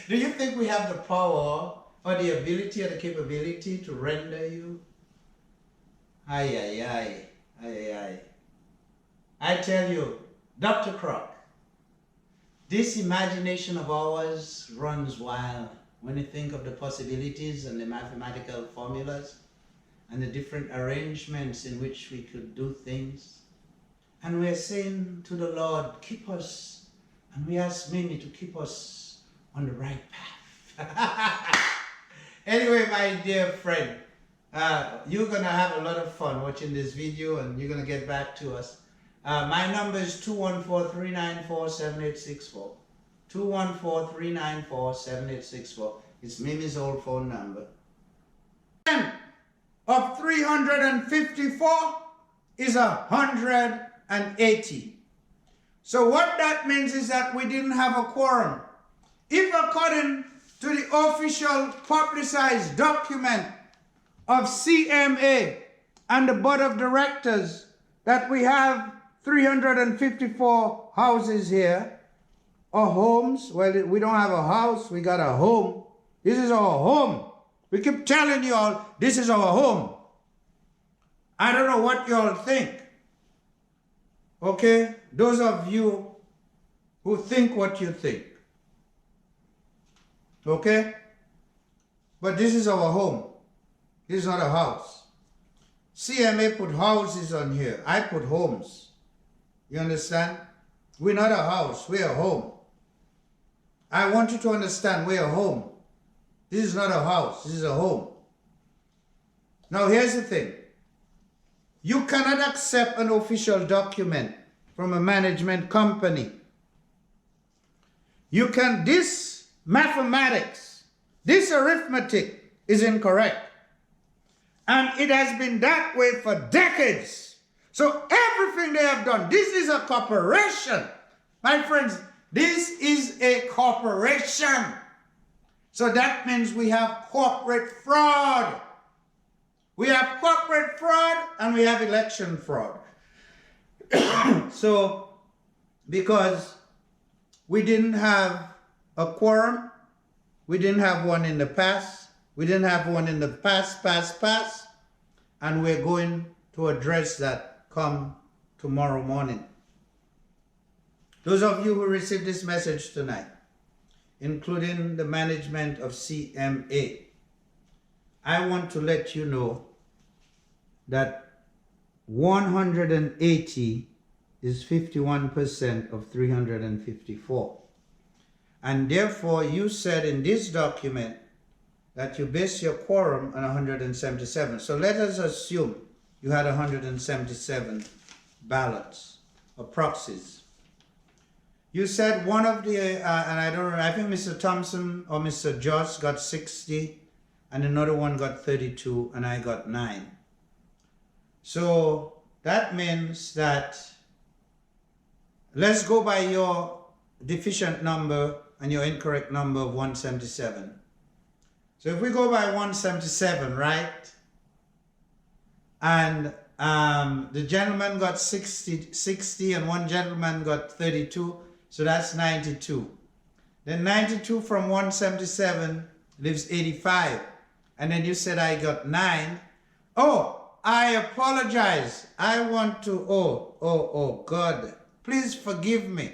Do you think we have the power or the ability or the capability to render you? Ay, ay, ay. Ay, ay. I tell you, Dr. Croc, this imagination of ours runs wild when you think of the possibilities and the mathematical formulas and the different arrangements in which we could do things. And we're saying to the Lord, keep us, and we ask Mimi to keep us on the right path. Anyway, my dear friend, you're going to have a lot of fun watching this video, and you're going to get back to us. My number is 214-394-7864. 214-394-7864. It's Mimi's old phone number. Of 354 is 180. So what that means is that we didn't have a quorum. If according to the official publicized document of CMA and the board of directors that we have 354 houses here, or homes. Well, we don't have a house, we got a home. This is our home. We keep telling you all, this is our home. I don't know what you all think. Okay? Those of you who think what you think. Okay? But this is our home. This is not a house. CMA put houses on here. I put homes. You understand? We're not a house. We're a home. I want you to understand we're a home. This is not a house. This is a home. Now here's the thing. You cannot accept an official document from a management company. You can, this mathematics, this arithmetic is incorrect. And it has been that way for decades. So everything they have done, this is a corporation. My friends, this is a corporation. So that means we have corporate fraud. We have corporate fraud and we have election fraud. So, because we didn't have a quorum, we didn't have one in the past, we didn't have one in the past, and we're going to address that come tomorrow morning. Those of you who received this message tonight, including the management of CMA, I want to let you know that 180 is 51% of 354. And therefore, you said in this document that you base your quorum on 177. So let us assume you had 177 ballots or proxies. You said one of the, and I don't know, I think Mr. Thompson or Mr. Joss got 60, and another one got 32, and I got 9. So that means that, let's go by your deficient number and your incorrect number of 177. So if we go by 177, right? And the gentleman got 60 and one gentleman got 32, so that's 92. Then 92 from 177 leaves 85. And then you said I got 9. Oh, I apologize. I want to, oh, God. Please forgive me.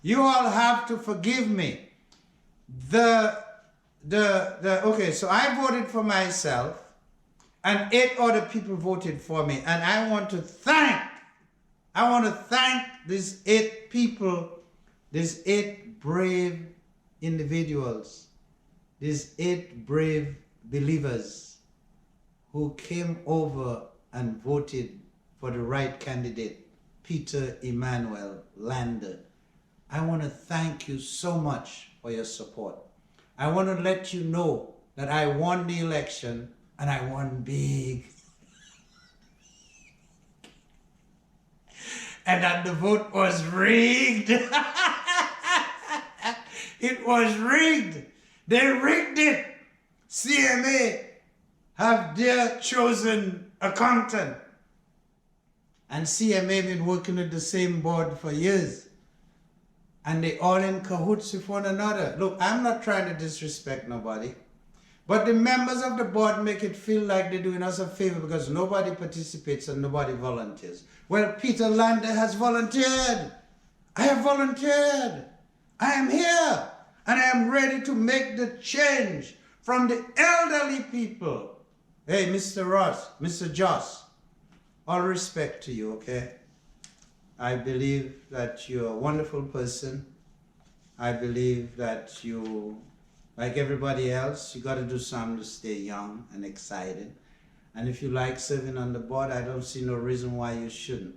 You all have to forgive me. Okay, so I voted for myself and 8 other people voted for me. And I want to thank these 8 people, these 8 brave individuals, these 8 brave believers who came over and voted for the right candidate, Peter Emmanuel Lander. I want to thank you so much for your support. I want to let you know that I won the election and I won big. And that the vote was rigged. It was rigged. They rigged it. CMA have their chosen accountant. And CMA been working with the same board for years. And they all in cahoots with one another. Look, I'm not trying to disrespect nobody. But the members of the board make it feel like they're doing us a favor because nobody participates and nobody volunteers. Well, Peter Lander has volunteered. I have volunteered. I am here and I am ready to make the change from the elderly people. Hey, Mr. Ross, Mr. Joss, all respect to you, okay? I believe that you're a wonderful person. I believe that you, like everybody else, you got to do something to stay young and excited. And if you like serving on the board, I don't see no reason why you shouldn't.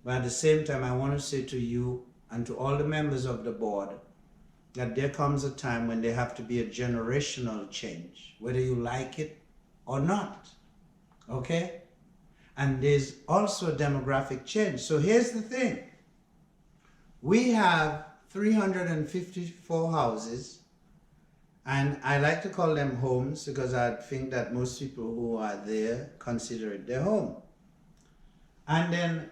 But at the same time, I want to say to you and to all the members of the board that there comes a time when there have to be a generational change, whether you like it or not, okay? And there's also a demographic change. So here's the thing. We have 354 houses, and I like to call them homes because I think that most people who are there consider it their home. And then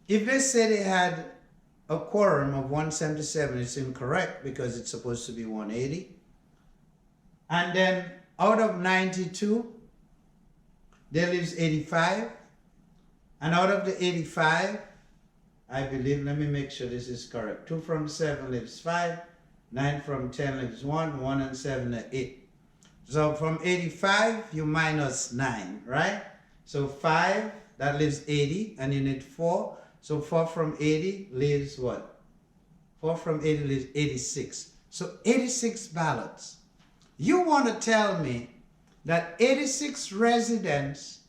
if they say they had a quorum of 177, it's incorrect because it's supposed to be 180. And then out of 92, there lives 85. And out of the 85, I believe, let me make sure this is correct. 2 from 7 lives 5, 9 from 10 lives 1, 1 and 7 are 8. So from 85, you minus 9, right? So 5, that lives 80, and you need 4. So 4 from 80 leaves what? 4 from 80 leaves 86. So 86 ballots. You want to tell me that 86 residents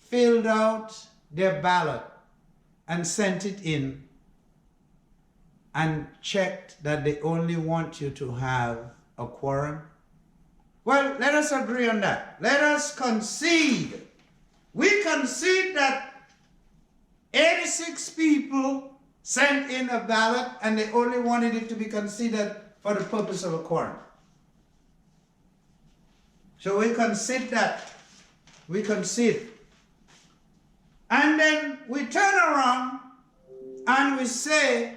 filled out their ballot and sent it in and checked that they only want you to have a quorum? Well, let us agree on that. Let us concede. We concede that 86 people sent in a ballot and they only wanted it to be considered for the purpose of a quorum. So we concede that. We concede. And then we turn around and we say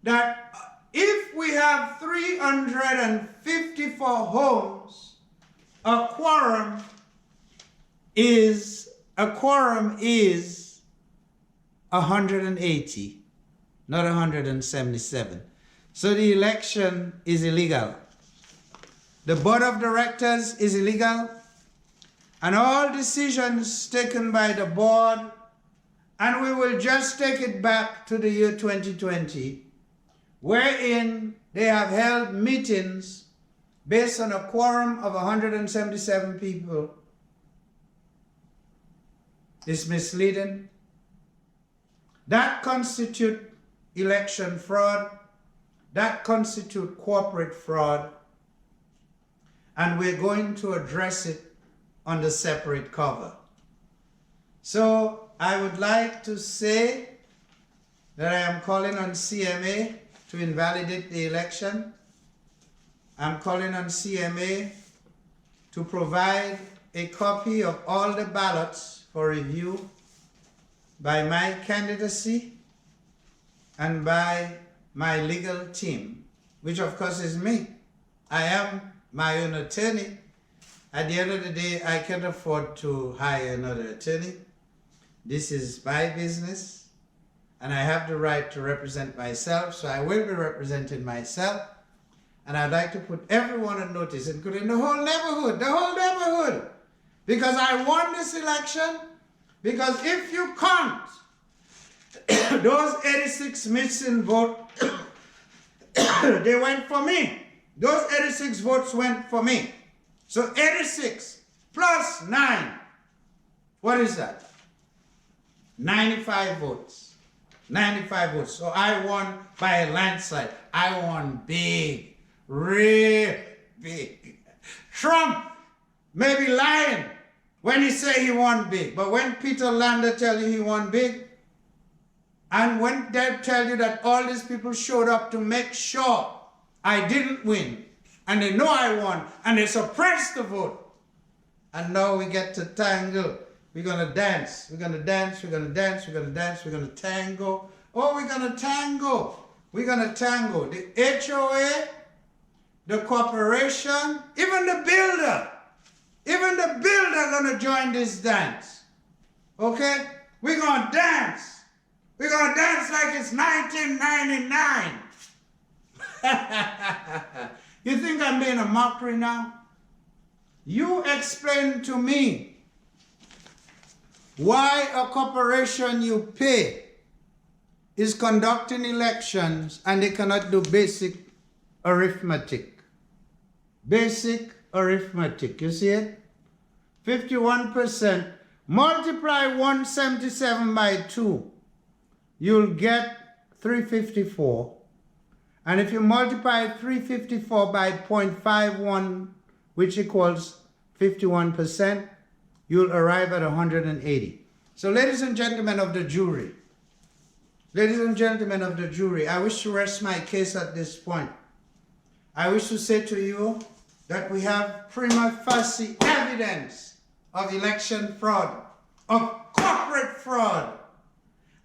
that if we have 354 homes, a quorum is 180, not 177. So the election is illegal. The board of directors is illegal, and all decisions taken by the board, and we will just take it back to the year 2020, wherein they have held meetings based on a quorum of 177 people, is misleading. That constitutes election fraud. That constitutes corporate fraud. And we're going to address it on the separate cover. So I would like to say that I am calling on CMA to invalidate the election. I'm calling on CMA to provide a copy of all the ballots for review by my candidacy and by my legal team, which of course is me. I am my own attorney. At the end of the day, I can't afford to hire another attorney. This is my business, and I have the right to represent myself, so I will be representing myself. And I'd like to put everyone on notice, including the whole neighborhood, because I won this election. Because if you count those 86 missing votes, they went for me. Those 86 votes went for me. So 86 plus 9, what is that? 95 votes. 95 votes. So I won by a landslide. I won big, real big. Trump may be lying when he say he won big, but when Peter Lander tell you he won big, and when they tell you that all these people showed up to make sure I didn't win, and they know I won, and they suppressed the vote, and now we get to tangle. We're gonna dance. We're gonna dance. We're gonna dance. We're gonna dance. We're gonna tango. Oh, we're gonna tango. We're gonna tango. The HOA the corporation, even the builder gonna join this dance. Okay? We're gonna dance. We're gonna dance like it's 1999. You think I'm being a mockery now? You explain to me why a corporation you pay is conducting elections and they cannot do basic arithmetic. Basic arithmetic, you see it? 51%. Multiply 177 by 2, you'll get 354. And if you multiply 354 by 0.51, which equals 51%, you'll arrive at 180. So ladies and gentlemen of the jury, I wish to rest my case at this point. I wish to say to you that we have prima facie evidence of election fraud, of corporate fraud,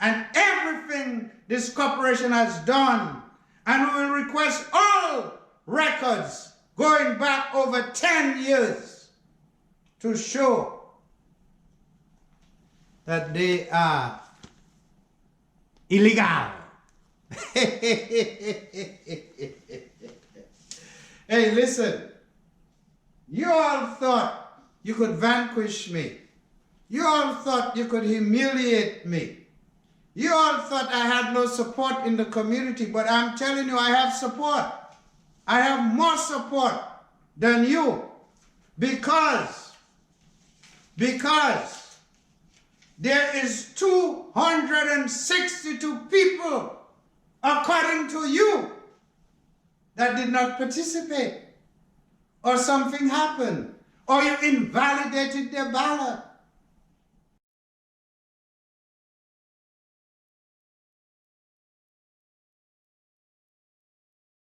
and everything this corporation has done. And we will request all records going back over 10 years to show that they are illegal. Hey, listen. You all thought you could vanquish me. You all thought you could humiliate me. You all thought I had no support in the community, but I'm telling you, I have support. I have more support than you because there is 262 people, according to you, that did not participate, or something happened, or you invalidated their ballot.